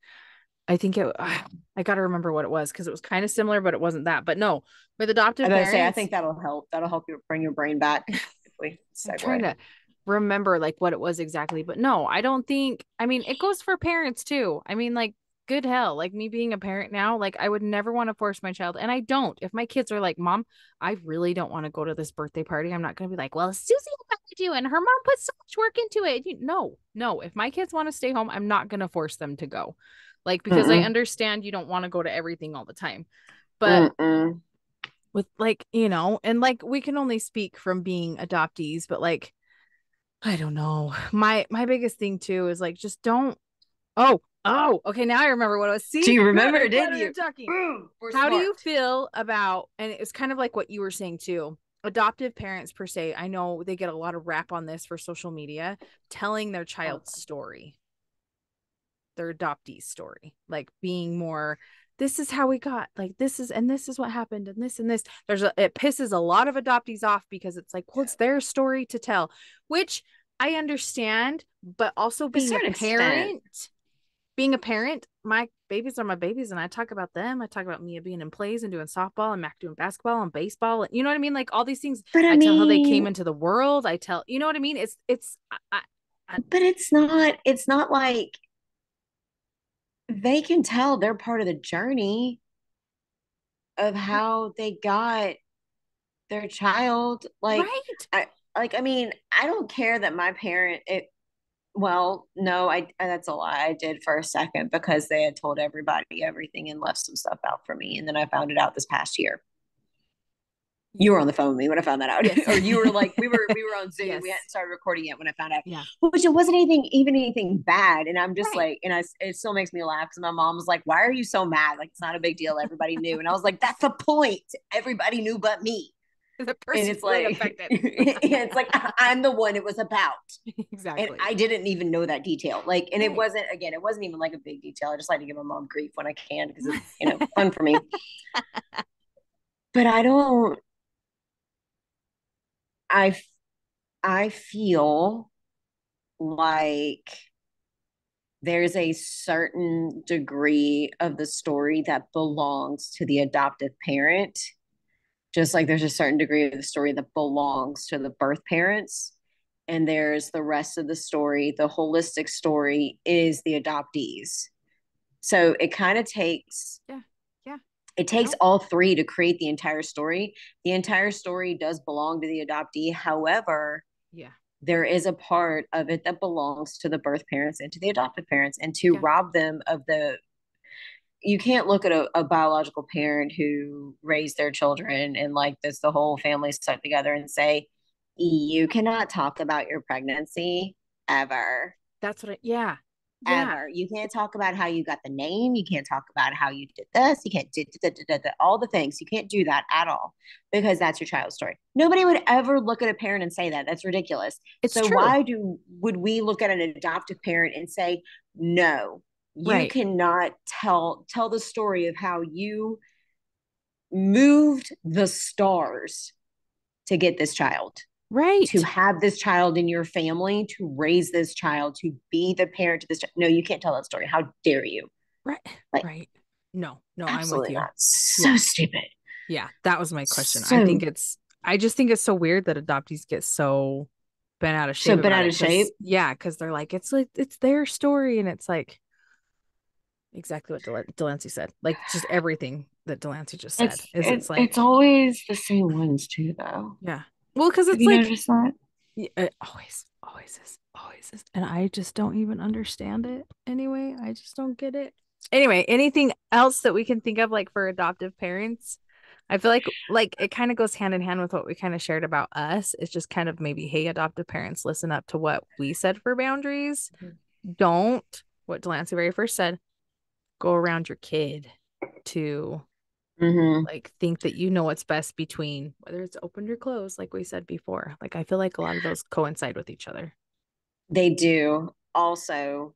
Speaker 2: I think it, I got to remember what it was because it was kind of similar, but it wasn't that. But no, with adoptive
Speaker 1: I
Speaker 2: parents,
Speaker 1: think that'll help. That'll help you bring your brain back if we
Speaker 2: I'm trying
Speaker 1: segue.
Speaker 2: to remember like what it was exactly. But no, I don't think, I mean, it goes for parents too. I mean, like, good hell, like me being a parent now, like I would never want to force my child. And I don't. If my kids are like, Mom, I really don't want to go to this birthday party, I'm not going to be like, well, Susie invited you and her mom put so much work into it. No, no. If my kids want to stay home, I'm not going to force them to go. Like, because I
Speaker 1: Mm-mm.
Speaker 2: understand you don't want to go to everything all the time. But
Speaker 1: Mm-mm.
Speaker 2: with like, and like we can only speak from being adoptees, but like, I don't know. My biggest thing too is like just don't. Oh, okay. Now I remember what I was.
Speaker 1: Do
Speaker 2: See,
Speaker 1: you
Speaker 2: good.
Speaker 1: remember,
Speaker 2: I'm glad
Speaker 1: didn't
Speaker 2: we were
Speaker 1: you?
Speaker 2: talking.
Speaker 1: Boom, we're
Speaker 2: How do
Speaker 1: smart.
Speaker 2: you feel about, and it's kind of like what you were saying too, adoptive parents per se. I know they get a lot of rap on this for social media, telling their child's story, their adoptee story, like being more, this is how we got, like this is what happened, and this. It pisses a lot of adoptees off because it's like, well, it's their story to tell, which I understand, but also
Speaker 1: To a
Speaker 2: being a
Speaker 1: certain extent.
Speaker 2: parent, being a parent, my babies are my babies, and I talk about them. I talk about Mia being in plays and doing softball, and Mac doing basketball and baseball. And you know what I mean? Like all these things.
Speaker 1: But I
Speaker 2: I tell how they
Speaker 1: mean,
Speaker 2: came into the world. I tell, you know what I mean? I
Speaker 1: but it's not like they can tell they're part of the journey of how they got their child.
Speaker 2: right.
Speaker 1: I mean, I don't care that my parent it well, no, that's a lie. I did for a second because they had told everybody everything and left some stuff out for me. And then I found it out this past year. You were on the phone with me when I found that out.
Speaker 2: Yes.
Speaker 1: Or you were like, we were on Zoom.
Speaker 2: Yes.
Speaker 1: We hadn't started recording yet when I found out.
Speaker 2: Yeah.
Speaker 1: Which it wasn't anything bad. And I'm just
Speaker 2: Right.
Speaker 1: like, it still makes me laugh because my mom was like, why are you so mad? Like, it's not a big deal. Everybody knew. And I was like, that's the point. Everybody knew but me.
Speaker 2: The
Speaker 1: And
Speaker 2: person
Speaker 1: it's
Speaker 2: really
Speaker 1: like,
Speaker 2: affected.
Speaker 1: it's like, I'm the one it was about. And
Speaker 2: Exactly.
Speaker 1: I didn't even know that detail. Like, and
Speaker 2: Right.
Speaker 1: it wasn't even like a big detail. I just like to give my mom grief when I can because it's, fun for me. But I, I feel like there's a certain degree of the story that belongs to the adoptive parent, just like there's a certain degree of the story that belongs to the birth parents. And there's the rest of the story, the holistic story is the adoptees. So it kind of takes
Speaker 2: Yeah. Yeah.
Speaker 1: it takes
Speaker 2: Nope.
Speaker 1: all three to create the entire story. The entire story does belong to the adoptee. However,
Speaker 2: Yeah.
Speaker 1: there is a part of it that belongs to the birth parents and to the adoptive parents, and to
Speaker 2: Yeah.
Speaker 1: rob them of the you can't look at a biological parent who raised their children and like this the whole family stuck together and say you cannot talk about your pregnancy ever.
Speaker 2: That's what yeah. Yeah.
Speaker 1: Ever. You can't talk about how you got the name. You can't talk about how you did this. You can't do all the things. You can't do that at all because that's your child's story. Nobody would ever look at a parent and say that. That's ridiculous.
Speaker 2: It's
Speaker 1: So
Speaker 2: true.
Speaker 1: why would we look at an adoptive parent and say, no, you
Speaker 2: Right.
Speaker 1: cannot tell the story of how you moved the stars to get this child, to
Speaker 2: Right.
Speaker 1: have this child in your family, to raise this child, to be the parent to this child. No, you can't tell that story. How dare you?
Speaker 2: Right.
Speaker 1: Like,
Speaker 2: Right. No, no, I'm with
Speaker 1: absolutely
Speaker 2: you.
Speaker 1: not. So
Speaker 2: Yeah.
Speaker 1: stupid.
Speaker 2: Yeah. That was my question.
Speaker 1: So,
Speaker 2: I just think it's so weird that adoptees get so bent out of
Speaker 1: so
Speaker 2: shape
Speaker 1: been
Speaker 2: about
Speaker 1: out
Speaker 2: it.
Speaker 1: of shape.
Speaker 2: Cause they're like, it's their story. And it's like exactly what Delancey said. Like just everything that Delancey just said is it's
Speaker 1: It's
Speaker 2: like,
Speaker 1: always the same ones too, though.
Speaker 2: yeah. Well, cause
Speaker 1: Have
Speaker 2: it's
Speaker 1: you
Speaker 2: like,
Speaker 1: noticed that?
Speaker 2: yeah, it always is. And I just don't even understand it anyway. I just don't get it. Anyway, anything else that we can think of like for adoptive parents? I feel like it kind of goes hand in hand with what we kind of shared about us. It's just kind of maybe, hey, adoptive parents, listen up to what we said for boundaries. Don't, what Delancey very first said, go around your kid to
Speaker 1: Mm-hmm.
Speaker 2: like think that you know what's best between whether it's opened or closed, like we said before. Like I feel like a lot of those coincide with each other.
Speaker 1: They do. Also,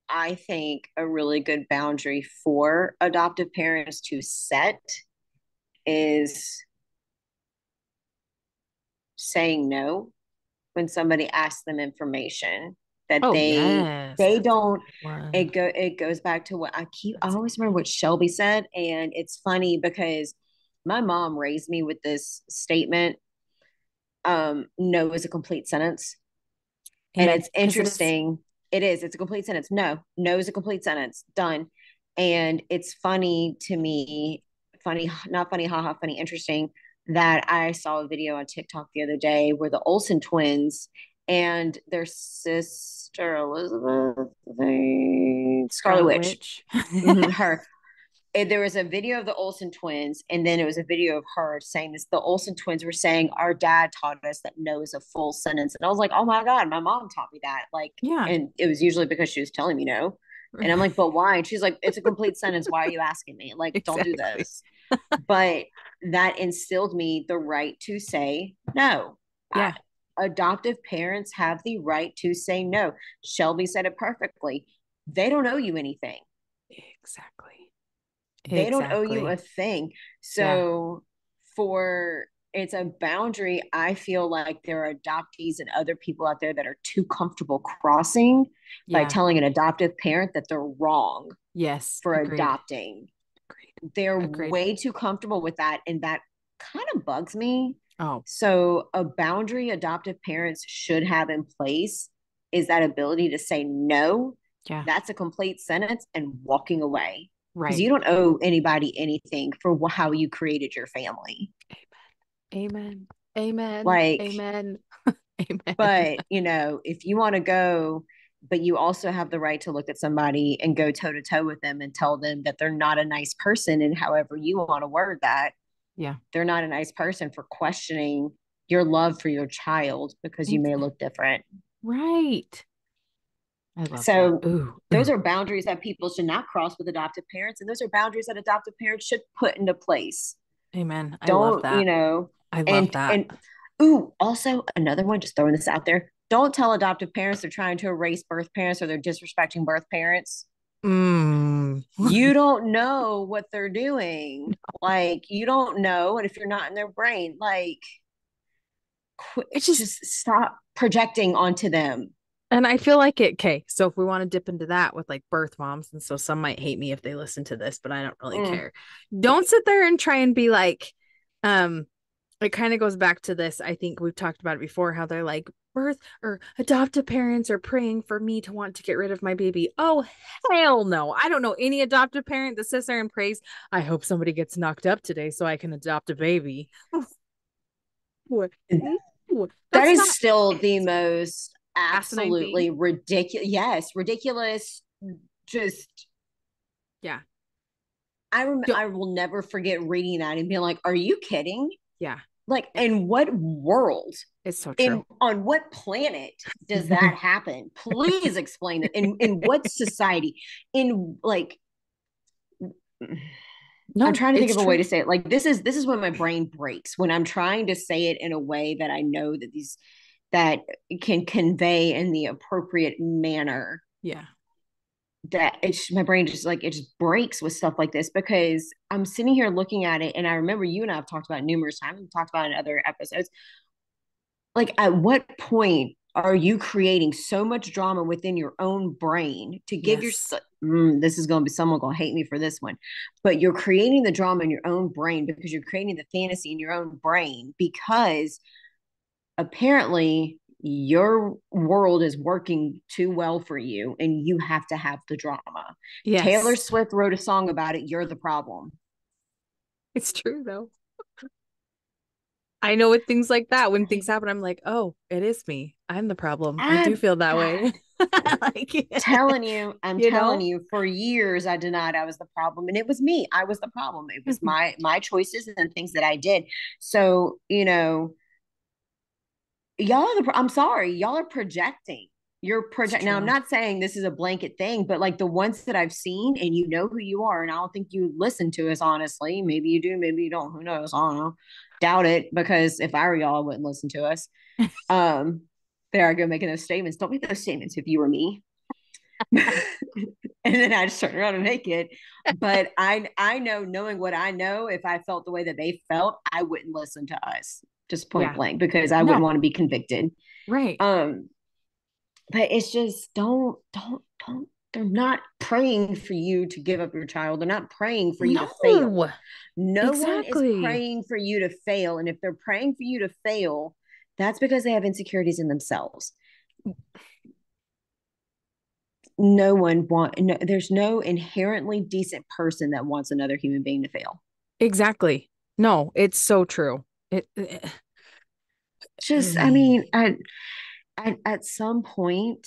Speaker 1: I think a really good boundary for adoptive parents to set is saying no when somebody asks them information that
Speaker 2: Oh yes,
Speaker 1: they
Speaker 2: that's a
Speaker 1: don't.
Speaker 2: good one.
Speaker 1: It goes back to what I
Speaker 2: That's a
Speaker 1: always remember what Shelby said, and it's funny because my mom raised me with this statement, no is a complete sentence. And
Speaker 2: amen
Speaker 1: it's
Speaker 2: because it is.
Speaker 1: interesting. It's a complete sentence. No is a complete sentence. Done. And it's funny to me, funny, not funny, haha, funny, interesting that I saw a video on TikTok the other day where the Olsen twins and their sister Elizabeth, Scarlet
Speaker 2: Scarlet
Speaker 1: Witch,
Speaker 2: Witch.
Speaker 1: her, there was a video of the Olsen twins, and then it was a video of her saying this. The Olsen twins were saying, "Our dad taught us that no is a full sentence," and I was like, "Oh my god, my mom taught me that." Like,
Speaker 2: Yeah.
Speaker 1: and it was usually because she was telling me no, and I'm like, "But why?" And she's like, "It's a complete sentence. Why are you asking me? Like, don't do
Speaker 2: Exactly.
Speaker 1: this." But that instilled me the right to say no.
Speaker 2: Yeah.
Speaker 1: Adoptive parents have the right to say no. Shelby said it perfectly. They don't owe you anything.
Speaker 2: Exactly.
Speaker 1: They don't owe you a
Speaker 2: Exactly.
Speaker 1: thing.
Speaker 2: Yeah.
Speaker 1: So for it's a boundary I feel like there are adoptees and other people out there that are too comfortable crossing by
Speaker 2: Yeah.
Speaker 1: telling an adoptive parent that they're wrong
Speaker 2: Yes.
Speaker 1: for
Speaker 2: Agreed.
Speaker 1: adopting.
Speaker 2: Agreed.
Speaker 1: They're
Speaker 2: Agreed.
Speaker 1: way too comfortable with that, and that kind of bugs me.
Speaker 2: Oh,
Speaker 1: So a boundary adoptive parents should have in place is that ability to say no.
Speaker 2: yeah.
Speaker 1: That's a complete sentence and walking away, because
Speaker 2: Right.
Speaker 1: you don't owe anybody anything for how you created your family.
Speaker 2: Amen. Amen.
Speaker 1: Like,
Speaker 2: Amen. Amen.
Speaker 1: but if you want to go, but you also have the right to look at somebody and go toe to toe with them and tell them that they're not a nice person, and however you want to word that,
Speaker 2: Yeah.
Speaker 1: they're not a nice person for questioning your love for your child because you may look different.
Speaker 2: Right. I love that.
Speaker 1: So
Speaker 2: Ooh.
Speaker 1: those
Speaker 2: Ooh.
Speaker 1: are boundaries that people should not cross with adoptive parents, and those are boundaries that adoptive parents should put into place.
Speaker 2: Amen. I love
Speaker 1: Don't,
Speaker 2: that. I love
Speaker 1: and
Speaker 2: that.
Speaker 1: ooh, also another one, just throwing this out there. Don't tell adoptive parents they're trying to erase birth parents or they're disrespecting birth parents.
Speaker 2: Mm.
Speaker 1: You don't know what they're doing. Like, you don't know, and if you're not in their brain, like,
Speaker 2: It's just,
Speaker 1: just stop projecting onto them.
Speaker 2: and I feel like it, okay, so if we want to dip into that with like birth moms, and so some might hate me if they listen to this, but I don't really
Speaker 1: Mm.
Speaker 2: care. Don't sit there and try and be like, um, it kind of goes back to this. I think we've talked about it before, how they're like, birth or adoptive parents are praying for me to want to get rid of my baby. Oh, hell no. I don't know any adoptive parent that sits there and prays, I hope somebody gets knocked up today so I can adopt a baby. No,
Speaker 1: That
Speaker 2: that's
Speaker 1: is
Speaker 2: not
Speaker 1: still the most
Speaker 2: asinine thing.
Speaker 1: absolutely ridiculous. Yes, ridiculous. Just
Speaker 2: Yeah. Don't,
Speaker 1: I will never forget reading that and being like, "Are you kidding?
Speaker 2: yeah.
Speaker 1: Like, in what world?
Speaker 2: It's so true.
Speaker 1: In on what planet does that happen? Please explain it. In what society? In like, I'm
Speaker 2: No,
Speaker 1: trying to think
Speaker 2: it's
Speaker 1: of a way
Speaker 2: true.
Speaker 1: to say it. Like, this is when my brain breaks, when I'm trying to say it in a way that I know that these that can convey in the appropriate manner,
Speaker 2: Yeah.
Speaker 1: that it's my brain just like it just breaks with stuff like this, because I'm sitting here looking at it, and I remember you and I have talked about it numerous times, we've talked about it in other episodes. Like, at what point are you creating so much drama within your own brain to give your
Speaker 2: Yes.
Speaker 1: this is going to be someone going to hate me for this one, but you're creating the drama in your own brain because you're creating the fantasy in your own brain because apparently your world is working too well for you and you have to have the drama. Taylor
Speaker 2: Yes.
Speaker 1: Swift wrote a song about it. You're the problem.
Speaker 2: It's true though. I know with things like that, when things happen, I'm like, oh, it is me. I'm the problem. I do
Speaker 1: I
Speaker 2: feel that way.
Speaker 1: God,
Speaker 2: Like,
Speaker 1: I'm
Speaker 2: you
Speaker 1: telling
Speaker 2: know?
Speaker 1: you, for years I denied I was the problem, and it was me. I was the problem. It was my choices and things that I did. So, y'all are I'm sorry, y'all are projecting. You're
Speaker 2: It's
Speaker 1: project now. I'm
Speaker 2: true.
Speaker 1: not saying this is a blanket thing, but like the ones that I've seen, and you know who you are, and I don't think you listen to us honestly. Maybe you do, maybe you don't. Who knows? I don't know. Doubt it, because if I were y'all, I wouldn't listen to us. Um, there I go making those statements. Don't make those statements if you were me. And then I just turn around and make it. But I know, knowing what I know, if I felt the way that they felt, I wouldn't listen to us, just point
Speaker 2: Yeah.
Speaker 1: blank, because I wouldn't
Speaker 2: No.
Speaker 1: want to be convicted.
Speaker 2: Right.
Speaker 1: Um, but it's just don't. They're not praying for you to give up your child. They're not praying for you to fail.
Speaker 2: No.
Speaker 1: No one is
Speaker 2: Exactly.
Speaker 1: praying for you to fail. And if they're praying for you to fail, that's because they have insecurities in themselves. No one want no, there's no inherently decent person that wants another human being to fail.
Speaker 2: Exactly. No, it's so true.
Speaker 1: Just, I mean, at some point,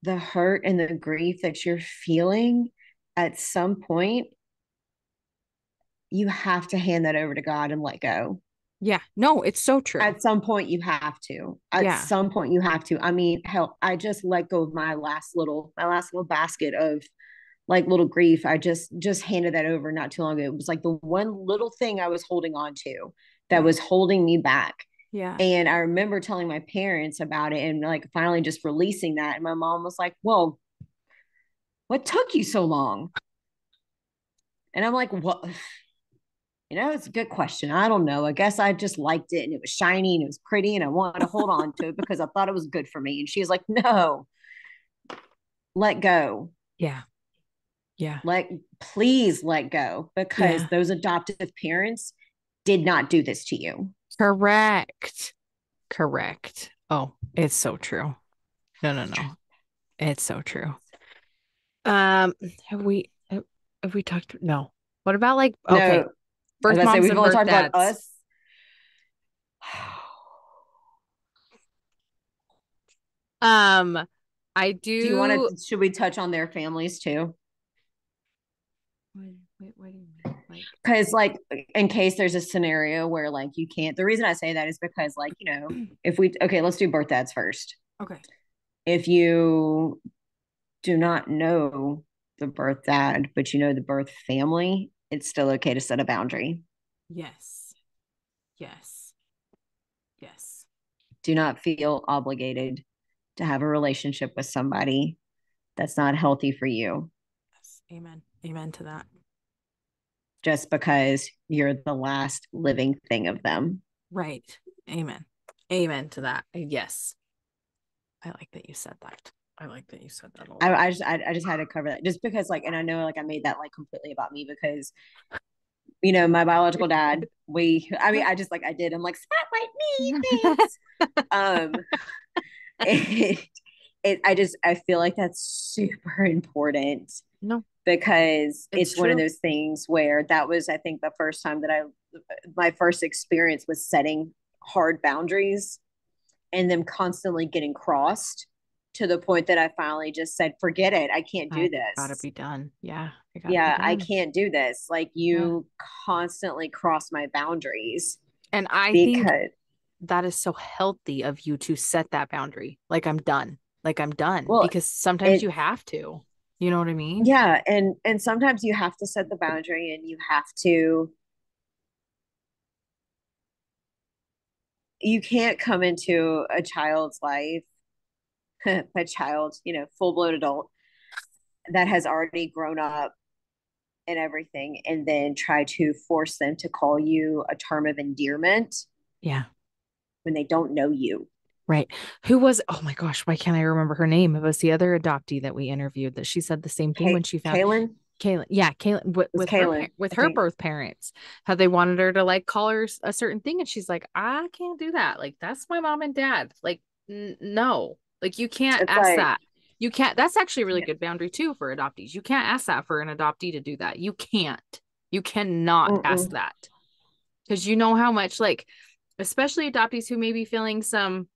Speaker 1: the hurt and the grief that you're feeling, at some point, you have to hand that over to God and let go.
Speaker 2: yeah. No, it's so true.
Speaker 1: At some point, you have to. At
Speaker 2: Yeah.
Speaker 1: some point, you have to. I mean, hell, I just let go of my last little basket of like little grief. I just handed that over not too long ago. It was like the one little thing I was holding on to that
Speaker 2: Yeah.
Speaker 1: was holding me back.
Speaker 2: Yeah.
Speaker 1: And I remember telling my parents about it and like finally just releasing that. And my mom was like, "Well, what took you so long?" And I'm like, "What?" It's a good question. I don't know. I guess I just liked it and it was shiny and it was pretty and I wanted to hold on to it because I thought it was good for me. And she's like, no, let go.
Speaker 2: Yeah. Yeah.
Speaker 1: Please let go because
Speaker 2: Yeah.
Speaker 1: those adoptive parents did not do this to you.
Speaker 2: Correct. Correct. Oh, it's so true. No, no, no. It's so true. Um, have we have we talked? No. What about like okay,
Speaker 1: No, as
Speaker 2: birth
Speaker 1: I say,
Speaker 2: moms
Speaker 1: we've
Speaker 2: and
Speaker 1: only
Speaker 2: birth
Speaker 1: talked about
Speaker 2: dads?
Speaker 1: us.
Speaker 2: Um, I
Speaker 1: Do you want
Speaker 2: do.
Speaker 1: to, should we touch on their families too?
Speaker 2: Wait, what do you mean? Like,
Speaker 1: Because like in case there's a scenario where like you can't, the reason I say that is because like if we, okay, let's do birth dads first.
Speaker 2: okay.
Speaker 1: If you do not know the birth dad but you know the birth family, it's still okay to set a boundary.
Speaker 2: Yes. Yes. Yes.
Speaker 1: Do not feel obligated to have a relationship with somebody that's not healthy for you
Speaker 2: Yes. Amen. Amen to that.
Speaker 1: just because you're the last living thing of them.
Speaker 2: Right. Amen. Amen to that. Yes. I like that you said that. I like that you said that a lot.
Speaker 1: I just had to cover that just because like, and I know like I made that like completely about me because my biological dad, I mean, I just like I did. I'm like, spotlight me, thanks. Um, it, I feel like that's super important
Speaker 2: No,
Speaker 1: because
Speaker 2: it's
Speaker 1: it's one of
Speaker 2: true.
Speaker 1: those things where that was, I think, the first time that my first experience was setting hard boundaries and them constantly getting crossed to the point that I finally just said, forget it. I can't do
Speaker 2: I gotta
Speaker 1: this.
Speaker 2: be done. Yeah, I gotta be
Speaker 1: Yeah, I
Speaker 2: done.
Speaker 1: can't do this. Like
Speaker 2: Yeah.
Speaker 1: you constantly cross my boundaries
Speaker 2: And I think
Speaker 1: because,
Speaker 2: that is so healthy of you to set that boundary. Like I'm done. Like I'm done
Speaker 1: well,
Speaker 2: because sometimes
Speaker 1: it,
Speaker 2: you have to. You know what I mean?
Speaker 1: yeah. And sometimes you have to set the boundary and you can't come into a child's life, a child, full blown adult that has already grown up and everything, and then try to force them to call you a term of endearment
Speaker 2: Yeah.
Speaker 1: when they don't know you.
Speaker 2: Right. Who was, oh my gosh, why can't I remember her name? It was the other adoptee that we interviewed that she said the same thing when she found
Speaker 1: Kaylin,
Speaker 2: Kaylin. Yeah, Kaylin
Speaker 1: it was Kaylin,
Speaker 2: with
Speaker 1: I
Speaker 2: her
Speaker 1: think.
Speaker 2: birth parents, how they wanted her to like call her a certain thing. And she's like, I can't do that. Like, that's my mom and dad. Like, no, like you can't
Speaker 1: It's
Speaker 2: ask
Speaker 1: like,
Speaker 2: that. You can't, that's actually a really
Speaker 1: yeah,
Speaker 2: good boundary too for adoptees. You can't ask that for an adoptee to do that. You can't. You cannot ask
Speaker 1: mm-mm.
Speaker 2: that because you know how much, like, especially adoptees who may be feeling some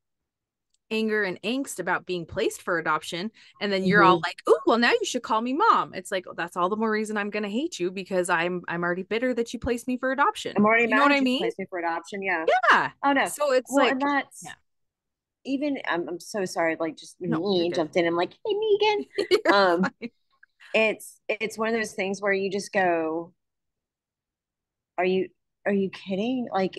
Speaker 2: anger and angst about being placed for adoption, and then you're all
Speaker 1: Mm-hmm.
Speaker 2: like, oh well, now you should call me mom. It's like, oh, that's all the more reason I'm gonna hate you because I'm already bitter that you placed me for adoption.
Speaker 1: I'm already
Speaker 2: You know what
Speaker 1: mad
Speaker 2: I
Speaker 1: you
Speaker 2: mean?
Speaker 1: placed me for adoption. Yeah.
Speaker 2: Yeah.
Speaker 1: Oh no.
Speaker 2: So it's
Speaker 1: Well, and
Speaker 2: like,
Speaker 1: that's
Speaker 2: yeah,
Speaker 1: even. I'm so sorry. Like just
Speaker 2: no, you're
Speaker 1: me
Speaker 2: good.
Speaker 1: jumped in. I'm like, hey, me again.
Speaker 2: You're
Speaker 1: Um,
Speaker 2: fine.
Speaker 1: it's one of those things where you just go, are you are you kidding? Like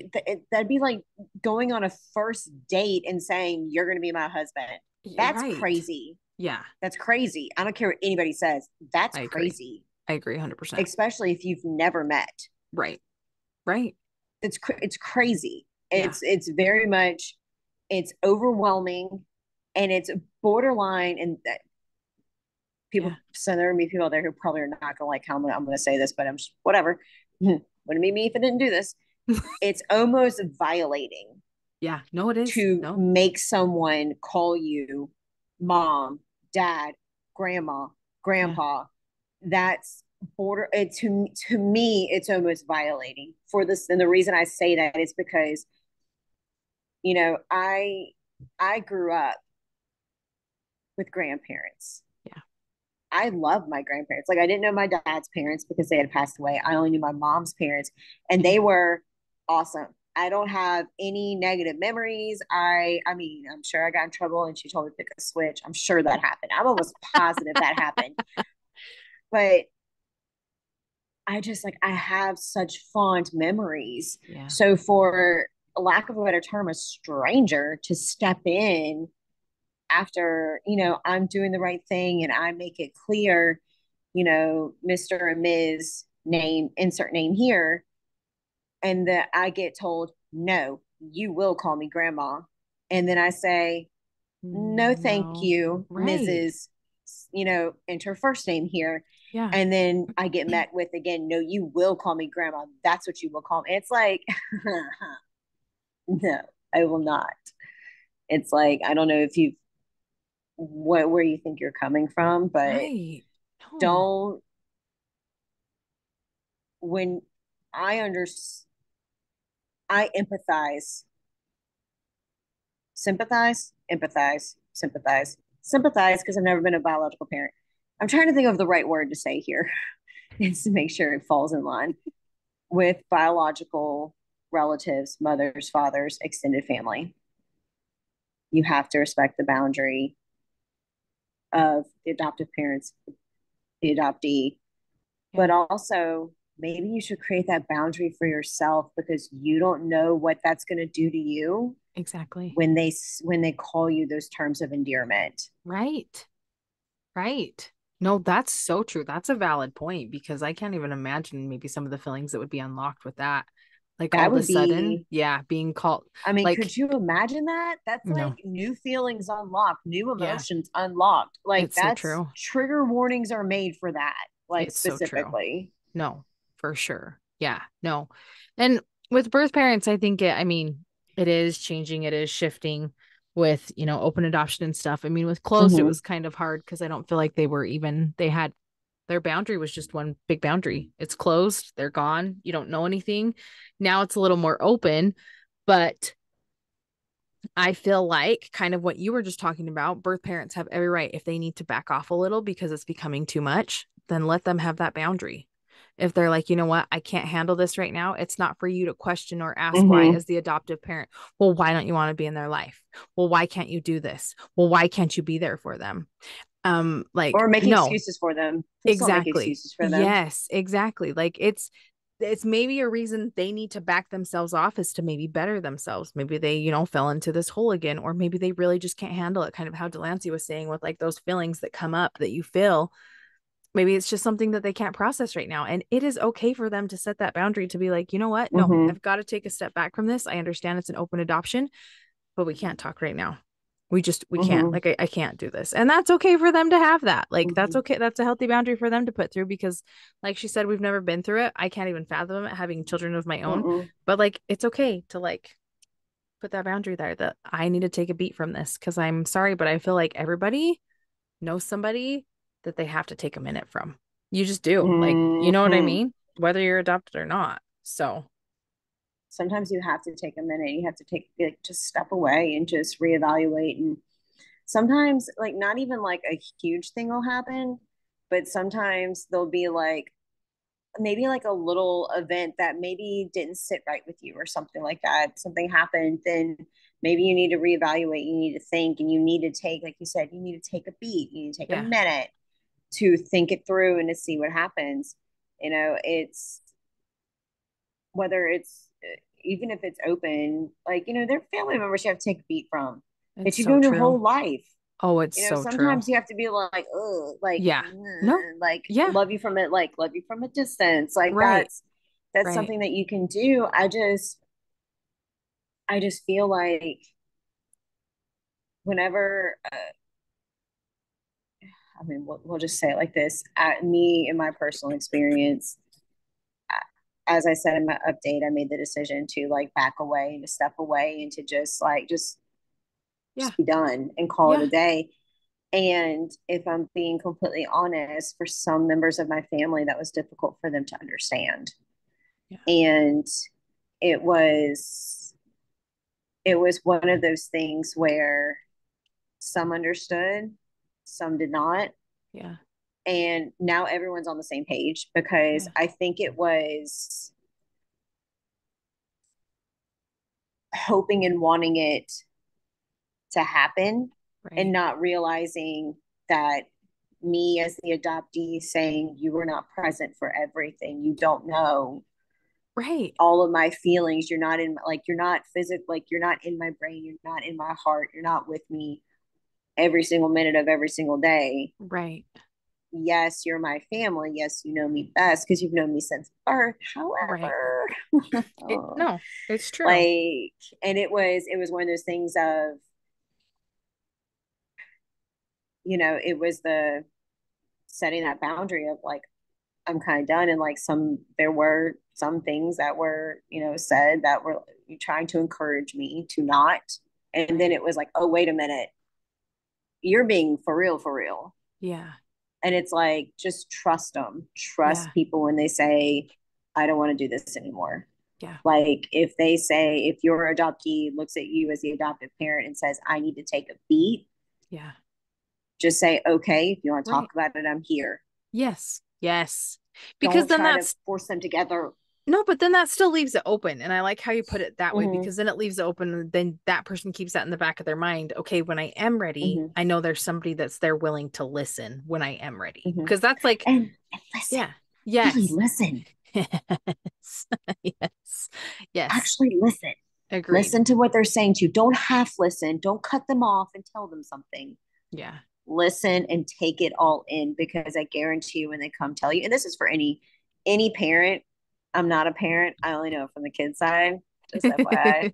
Speaker 1: that'd be like going on a first date and saying you're going to be my husband.
Speaker 2: You're
Speaker 1: That's
Speaker 2: right.
Speaker 1: crazy.
Speaker 2: Yeah,
Speaker 1: That's crazy. I don't care what anybody says. That's
Speaker 2: I agree.
Speaker 1: crazy,
Speaker 2: I agree 100%.
Speaker 1: especially if you've never met.
Speaker 2: Right. Right.
Speaker 1: It's crazy.
Speaker 2: Yeah.
Speaker 1: It's very much it's overwhelming and it's borderline and
Speaker 2: Yeah.
Speaker 1: people, so there are me people there who probably are not gonna like how I'm gonna say this, but I'm just whatever. Wouldn't be me if I didn't do this. It's almost violating
Speaker 2: Yeah. No, it is.
Speaker 1: to
Speaker 2: No.
Speaker 1: make someone call you mom, dad, grandma,
Speaker 2: Yeah.
Speaker 1: grandpa. That's border it to me it's almost violating for this. And the reason I say that is because I grew up with grandparents.
Speaker 2: Yeah.
Speaker 1: I love my grandparents. Like I didn't know my dad's parents because they had passed away. I only knew my mom's parents and
Speaker 2: Yeah.
Speaker 1: they were awesome. I don't have any negative memories. I mean, I'm sure I got in trouble and she told me to pick a switch. I'm sure that happened. I'm almost positive that happened. But I just like I have such fond memories.
Speaker 2: Yeah.
Speaker 1: So for lack of a better term, a stranger to step in after, I'm doing the right thing and I make it clear, Mr. and Ms. name, insert name here. and that I get told, no, you will call me grandma. And then I say, no, thank
Speaker 2: No.
Speaker 1: you,
Speaker 2: Right.
Speaker 1: Mrs. Enter first name here.
Speaker 2: Yeah.
Speaker 1: And then I get met with again, no, you will call me grandma. That's what you will call me. It's like, no, I will not. It's like, I don't know if you where you think you're coming from, but
Speaker 2: Right. No.
Speaker 1: don't when I under I empathize, sympathize because I've never been a biological parent. I'm trying to think of the right word to say here is to make sure it falls in line with biological relatives, mothers, fathers, extended family. You have to respect the boundary of the adoptive parents, the adoptee, but
Speaker 2: Yeah.
Speaker 1: also maybe you should create that boundary for yourself because you don't know what that's going to do to you
Speaker 2: Exactly.
Speaker 1: when they call you those terms of endearment.
Speaker 2: Right. Right. No, that's so true. That's a valid point because I can't even imagine maybe some of the feelings that would be unlocked with that. Like all
Speaker 1: That
Speaker 2: of a
Speaker 1: would
Speaker 2: sudden,
Speaker 1: be,
Speaker 2: yeah, being called
Speaker 1: I mean,
Speaker 2: like,
Speaker 1: could you imagine that? That's like
Speaker 2: no,
Speaker 1: new feelings unlocked, new
Speaker 2: yeah,
Speaker 1: emotions unlocked. Like
Speaker 2: it's so
Speaker 1: that's
Speaker 2: true.
Speaker 1: trigger warnings are made for that, like
Speaker 2: It's so true.
Speaker 1: specifically.
Speaker 2: No, for sure. Yeah, no. And with birth parents, I think I mean, it is changing, it is shifting with, open adoption and stuff. I mean, with closed, it
Speaker 1: Mm-hmm.
Speaker 2: was kind of hard because I don't feel like they had their boundary was just one big boundary. It's closed, they're gone, you don't know anything. Now it's a little more open, but I feel like kind of what you were just talking about, birth parents have every right if they need to back off a little because it's becoming too much, then let them have that boundary. If they're like, you know what, I can't handle this right now, it's not for you to question or ask why
Speaker 1: Mm-hmm.
Speaker 2: as the adoptive parent. Well, why don't you want to be in their life? Well, why can't you do this? Well, why can't you be there for them? Like,
Speaker 1: Or making
Speaker 2: no,
Speaker 1: excuses for them. Please don't make
Speaker 2: exactly.
Speaker 1: excuses for them.
Speaker 2: Yes, exactly. Like it's maybe a reason they need to back themselves off is to maybe better themselves. Maybe they, fell into this hole again, or maybe they really just can't handle it. Kind of how Delancey was saying with like those feelings that come up that you feel. Maybe it's just something that they can't process right now. And it is okay for them to set that boundary to be like, you know what? No,
Speaker 1: Mm-hmm.
Speaker 2: I've got to take a step back from this. I understand it's an open adoption, but we can't talk right now. We can't,
Speaker 1: Mm-hmm.
Speaker 2: like, I can't do this. And that's okay for them to have that. Like, that's
Speaker 1: Mm-hmm.
Speaker 2: okay. That's a healthy boundary for them to put through because, like she said, we've never been through it. I can't even fathom it having children of my own.
Speaker 1: Mm-mm.
Speaker 2: But, like, it's okay to, like, put that boundary there that I need to take a beat from this because I'm sorry, but I feel like everybody knows somebody that they have to take a minute from. You just do. Like, you know what I
Speaker 1: Mm-hmm.
Speaker 2: mean? Whether you're adopted or not. So,
Speaker 1: Sometimes you have to take a minute. You have to take like just step away and just reevaluate. And sometimes like not even like a huge thing will happen, but sometimes there'll be like maybe like a little event that maybe didn't sit right with you or something like that. Something happened, then maybe you need to reevaluate, you need to think, and you need to take, like you said, you need to take a beat, you need to take a
Speaker 2: yeah.
Speaker 1: minute to think it through and to see what happens. It's whether it's even if it's open, like, they're family members you have to take a beat from
Speaker 2: It's
Speaker 1: that you've
Speaker 2: so
Speaker 1: known your
Speaker 2: true.
Speaker 1: whole life.
Speaker 2: Oh, it's so true.
Speaker 1: Sometimes you have to be like, oh,
Speaker 2: Yeah. No.
Speaker 1: like
Speaker 2: Yeah.
Speaker 1: love you from a distance. Like
Speaker 2: Right.
Speaker 1: that's
Speaker 2: Right.
Speaker 1: something that you can do. I just feel like whenever, I mean, we'll just say it like this: at me, in my personal experience, as I said in my update, I made the decision to like back away and to step away and to just like
Speaker 2: Yeah.
Speaker 1: just be done and call it
Speaker 2: Yeah.
Speaker 1: a day. And if I'm being completely honest, for some members of my family, that was difficult for them to understand.
Speaker 2: Yeah.
Speaker 1: And it was it was one of those things where some understood, some did not.
Speaker 2: Yeah.
Speaker 1: And now everyone's on the same page because
Speaker 2: Yeah.
Speaker 1: I think it was hoping and wanting it to happen and
Speaker 2: Right.
Speaker 1: not realizing that me as the adoptee saying you were not present for everything, you don't know
Speaker 2: Right.
Speaker 1: all of my feelings, you're not in, like, you're not physical, like you're not in my brain, you're not in my heart, you're not with me every single minute of every single day.
Speaker 2: Right.
Speaker 1: yes, you're my family. Yes, you know me best because you've known me since birth.
Speaker 2: Right.
Speaker 1: However,
Speaker 2: No, it's true.
Speaker 1: like, and it was one of those things of, it was the setting that boundary of like, I'm kind of done. And like there were some things that were, said that were trying to encourage me to not. And then
Speaker 2: Right.
Speaker 1: it was like, oh, wait a minute, you're being for real, for real.
Speaker 2: Yeah.
Speaker 1: And it's like, just trust them.
Speaker 2: Yeah.
Speaker 1: Trust people when they say, I don't want to do this anymore.
Speaker 2: Yeah.
Speaker 1: Like if they say, if your adoptee looks at you as the adoptive parent and says, I need to take a beat,
Speaker 2: Yeah.
Speaker 1: just say, okay, if you want to talk
Speaker 2: Right.
Speaker 1: about it, I'm here.
Speaker 2: Yes. Yes. Because
Speaker 1: Don't
Speaker 2: then
Speaker 1: try to
Speaker 2: that's
Speaker 1: force them together.
Speaker 2: no, but then that still leaves it open. And I like how you put it that way
Speaker 1: Mm-hmm,
Speaker 2: because then it leaves it open. And then that person keeps that in the back of their mind. Okay, when I am ready,
Speaker 1: mm-hmm,
Speaker 2: I know there's somebody that's there willing to listen when I am ready.
Speaker 1: mm-hmm.
Speaker 2: Because that's like,
Speaker 1: And listen,
Speaker 2: yeah,
Speaker 1: really
Speaker 2: yes,
Speaker 1: listen.
Speaker 2: yes, yes, yes,
Speaker 1: Actually listen.
Speaker 2: agreed.
Speaker 1: Listen to what they're saying to you. Don't half listen. Don't cut them off and tell them something.
Speaker 2: Yeah.
Speaker 1: Listen and take it all in, because I guarantee you when they come tell you, and this is for any parent. I'm not a parent. I only know from the kid side, just FYI.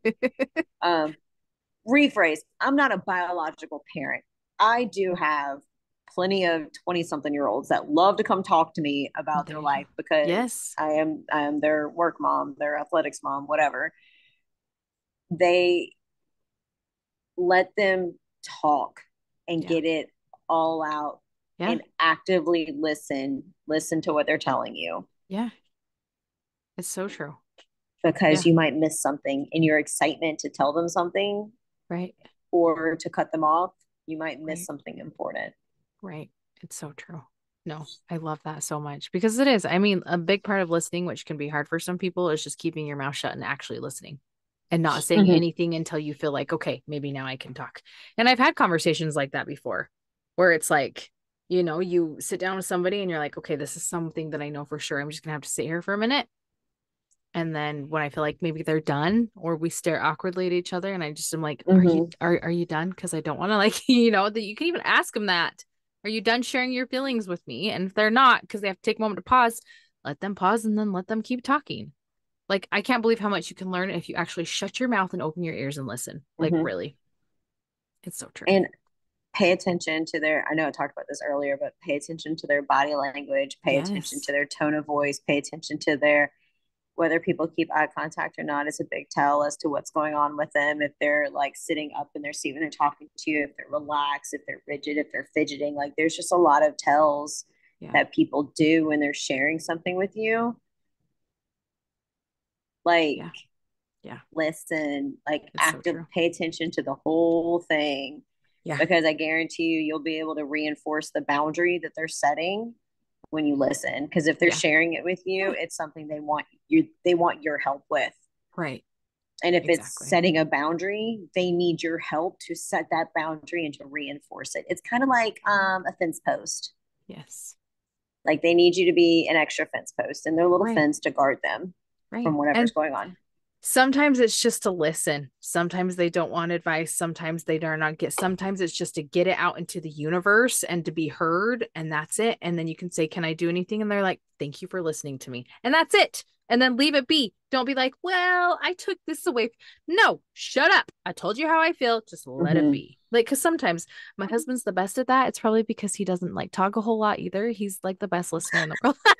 Speaker 1: Um, rephrase, I'm not a biological parent. I do have plenty of 20 something year olds that love to come talk to me about
Speaker 2: There
Speaker 1: their
Speaker 2: you go.
Speaker 1: life because
Speaker 2: Yes.
Speaker 1: I am their work mom, their athletics mom, whatever. They let them talk and
Speaker 2: Yeah.
Speaker 1: get it all out
Speaker 2: Yeah.
Speaker 1: and actively listen to what they're telling you,
Speaker 2: Yeah. It's so true.
Speaker 1: because
Speaker 2: Yeah.
Speaker 1: you might miss something in your excitement to tell them something
Speaker 2: Right.
Speaker 1: or to cut them off. You might miss
Speaker 2: Right.
Speaker 1: something important.
Speaker 2: Right. It's so true. No, I love that so much because it is. I mean, a big part of listening, which can be hard for some people, is just keeping your mouth shut and actually listening and not saying
Speaker 1: Mm-hmm,
Speaker 2: anything until you feel like, okay, maybe now I can talk. And I've had conversations like that before where it's like, you sit down with somebody and you're like, okay, this is something that I know for sure. I'm just going to have to sit here for a minute. And then when I feel like maybe they're done or we stare awkwardly at each other and I just am like, are you
Speaker 1: mm-hmm,
Speaker 2: are are you done? Because I don't want to like, that you can even ask them that. Are you done sharing your feelings with me? And if they're not, because they have to take a moment to pause, let them pause and then let them keep talking. Like I can't believe how much you can learn if you actually shut your mouth and open your ears and listen. Like
Speaker 1: mm-hmm.
Speaker 2: really. It's so true.
Speaker 1: And pay attention to their, I know I talked about this earlier, but pay attention to their body language, pay attention
Speaker 2: Yes.
Speaker 1: to their tone of voice, pay attention to their, whether people keep eye contact or not is a big tell as to what's going on with them. If they're like sitting up in their seat when they're talking to you, if they're relaxed, if they're rigid, if they're fidgeting, like there's just a lot of tells
Speaker 2: Yeah.
Speaker 1: that people do when they're sharing something with you. Like,
Speaker 2: Yeah. Yeah.
Speaker 1: listen, like
Speaker 2: It's so
Speaker 1: active,
Speaker 2: true.
Speaker 1: pay attention to the whole thing,
Speaker 2: Yeah.
Speaker 1: because I guarantee you'll be able to reinforce the boundary that they're setting when you listen. Because if they're
Speaker 2: Yeah.
Speaker 1: sharing it with you,
Speaker 2: Yeah.
Speaker 1: it's something they want your help with.
Speaker 2: Right.
Speaker 1: And if it's
Speaker 2: Exactly.
Speaker 1: setting a boundary, they need your help to set that boundary and to reinforce it. It's kind of like a fence post.
Speaker 2: Yes.
Speaker 1: Like they need you to be an extra fence post and their little
Speaker 2: Right.
Speaker 1: fence to guard them
Speaker 2: Right.
Speaker 1: from whatever's
Speaker 2: And
Speaker 1: going on.
Speaker 2: sometimes it's just to listen. Sometimes they don't want advice. Sometimes they do not get, sometimes it's just to get it out into the universe and to be heard. And that's it. And then you can say, can I do anything? And they're like, thank you for listening to me. And that's it. And then leave it be. Don't be like, well, I took this away. No, shut up. I told you how I feel. Just let it
Speaker 1: Mm-hmm.
Speaker 2: be. Like, cause sometimes my husband's the best at that. It's probably because he doesn't like talk a whole lot either. He's like the best listener in the world.
Speaker 1: I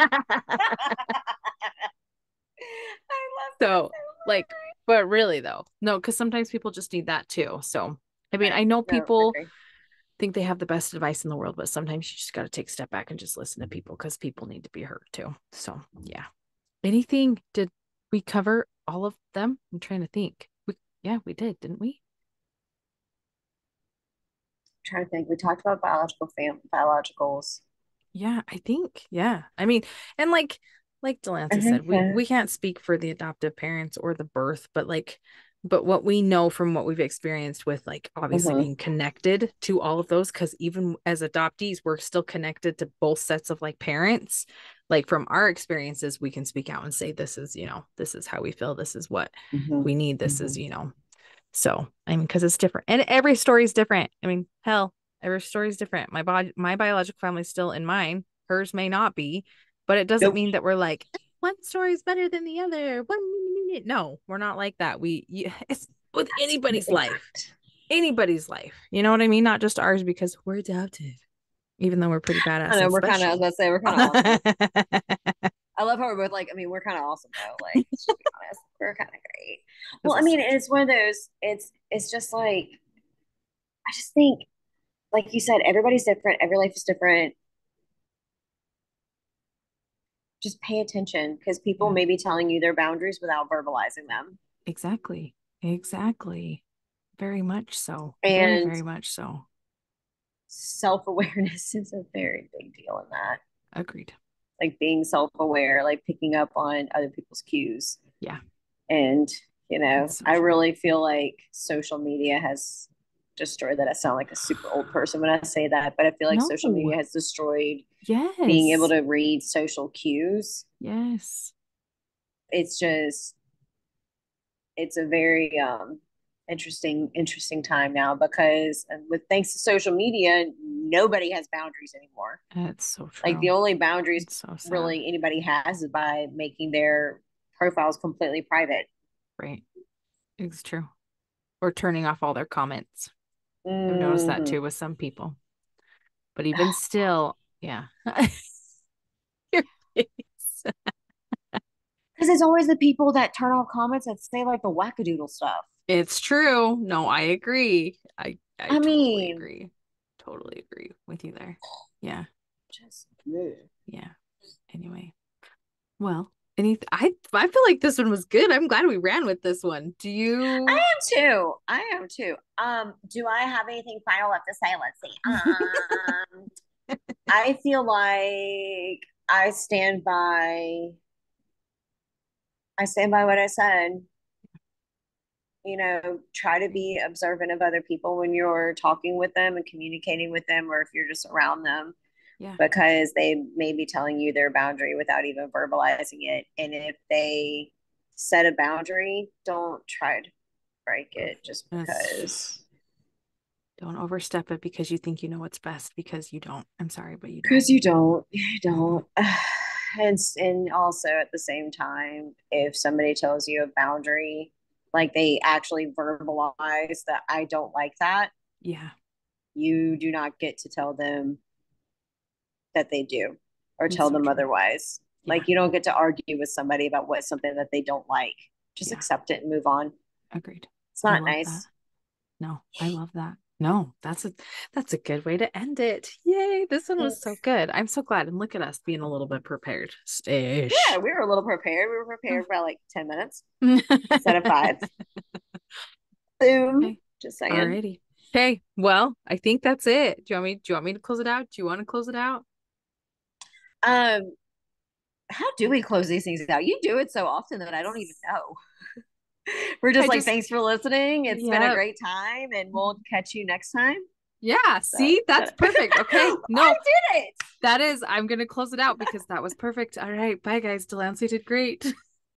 Speaker 1: love that
Speaker 2: So, like, but really though, no, because sometimes people just need that too. So, I
Speaker 1: so
Speaker 2: mean,
Speaker 1: much.
Speaker 2: I know
Speaker 1: Right. No,
Speaker 2: people
Speaker 1: agree.
Speaker 2: think they have the best advice in the world, but sometimes you just got to take a step back and just listen to people because people need to be heard too. So, yeah. Anything, did we cover all of them? I'm trying to think. Yeah, we did, didn't we?
Speaker 1: I'm trying to think. We talked about biologicals.
Speaker 2: Yeah, I think. Yeah. I mean, and like
Speaker 1: I
Speaker 2: Delancey
Speaker 1: think
Speaker 2: said, we can't speak for the adoptive parents or the birth, but what we know from what we've experienced with like obviously
Speaker 1: mm-hmm,
Speaker 2: being connected to all of those, because even as adoptees, we're still connected to both sets of like parents. Like from our experiences, we can speak out and say, this is, this is how we feel, this is what
Speaker 1: mm-hmm,
Speaker 2: we need, this
Speaker 1: mm-hmm.
Speaker 2: is, so I mean, because it's different. And every story is different. I mean, hell, every story is different. My biological family is still in mine. hers may not be, but it doesn't
Speaker 1: Nope.
Speaker 2: mean that we're like one story is better than the other. No, we're not like that. It's with anybody's life. You know what I mean? Not just ours because we're adopted, even though we're pretty badass
Speaker 1: I know
Speaker 2: and
Speaker 1: we're kind of. I was
Speaker 2: special.
Speaker 1: about to say we're kind of awesome. I love how we're both like. I mean, we're kind of awesome though. Like, to be honest, we're kind of great. Well,
Speaker 2: This
Speaker 1: I
Speaker 2: is
Speaker 1: mean,
Speaker 2: so true.
Speaker 1: it's one of those. It's just like I just think, like you said, everybody's different. Every life is different. Just pay attention because people
Speaker 2: Yeah,
Speaker 1: may be telling you their boundaries without verbalizing them.
Speaker 2: exactly. Exactly. Very much so. Very,
Speaker 1: And
Speaker 2: very much so.
Speaker 1: self awareness is a very big deal in that.
Speaker 2: Agreed.
Speaker 1: Like being self aware, like picking up on other people's cues.
Speaker 2: Yeah,
Speaker 1: And,
Speaker 2: it's so
Speaker 1: I
Speaker 2: true.
Speaker 1: really feel like social media has destroyed that. I sound like a super old person when I say that, but I feel like social
Speaker 2: No.
Speaker 1: media has destroyed being able
Speaker 2: Yes.
Speaker 1: to read social cues.
Speaker 2: Yes.
Speaker 1: It's just, it's a very interesting time now because with thanks to social media, nobody has boundaries anymore.
Speaker 2: It's so
Speaker 1: Like the
Speaker 2: true.
Speaker 1: only boundaries
Speaker 2: It's so sad.
Speaker 1: really anybody has is by making their profiles completely private.
Speaker 2: Right. It's true. Or turning off all their comments. I've noticed that
Speaker 1: Mm-hmm.
Speaker 2: too with some people. But even still, yeah. Your face.
Speaker 1: Because it's always the people that turn off comments that say like the wackadoodle stuff.
Speaker 2: It's true. No, I agree. I
Speaker 1: I
Speaker 2: totally
Speaker 1: mean,
Speaker 2: agree. Totally agree with you there. Yeah.
Speaker 1: just ugh.
Speaker 2: Yeah. Anyway. Well, I feel like this one was good. I'm glad we ran with this one. Do
Speaker 1: I
Speaker 2: you
Speaker 1: am too. I am too. Do I have anything final left to say? Let's see. I feel like I stand by I stand by what I said. Try to be observant of other people when you're talking with them and communicating with them, or if you're just around them,
Speaker 2: yeah.
Speaker 1: because they may be telling you their boundary without even verbalizing it. And if they set a boundary, don't try to break it just
Speaker 2: That's
Speaker 1: because.
Speaker 2: don't overstep it because you think you know what's best because you don't. I'm sorry, but you don't.
Speaker 1: Because you
Speaker 2: Mm-mm.
Speaker 1: don't. And also at the same time, if somebody tells you a boundary, like they actually verbalize that I don't like that,
Speaker 2: Yeah,
Speaker 1: you do not get to tell them that they do or
Speaker 2: it's
Speaker 1: tell
Speaker 2: so
Speaker 1: them
Speaker 2: true.
Speaker 1: otherwise.
Speaker 2: Yeah,
Speaker 1: Like you don't get to argue with somebody about what something that they don't like. Just
Speaker 2: yeah,
Speaker 1: accept it and move on.
Speaker 2: agreed.
Speaker 1: It's
Speaker 2: I
Speaker 1: not
Speaker 2: love that.
Speaker 1: nice.
Speaker 2: No, I love that. No, that's a good way to end it. Yay, this one was so good. I'm so glad. And look at us being a little bit prepared.
Speaker 1: Yeah,
Speaker 2: Ish.
Speaker 1: we were a little prepared. We were prepared by like 10 minutes instead of five. Boom.
Speaker 2: Okay.
Speaker 1: Just saying.
Speaker 2: Alrighty. Okay. Well, I think that's it. Do you want me to close it out? Do you want to close it out?
Speaker 1: Um, how do we close these things out? You do it so often that I don't even know. We're just
Speaker 2: I
Speaker 1: like,
Speaker 2: just
Speaker 1: thanks for listening. It's been a
Speaker 2: yeah.
Speaker 1: great time, and we'll catch you next time.
Speaker 2: Yeah,
Speaker 1: So
Speaker 2: see, that's
Speaker 1: I
Speaker 2: perfect. Okay. No,
Speaker 1: did it.
Speaker 2: that is, I'm gonna close it out because that was perfect. All right. Bye guys. Delancey did great.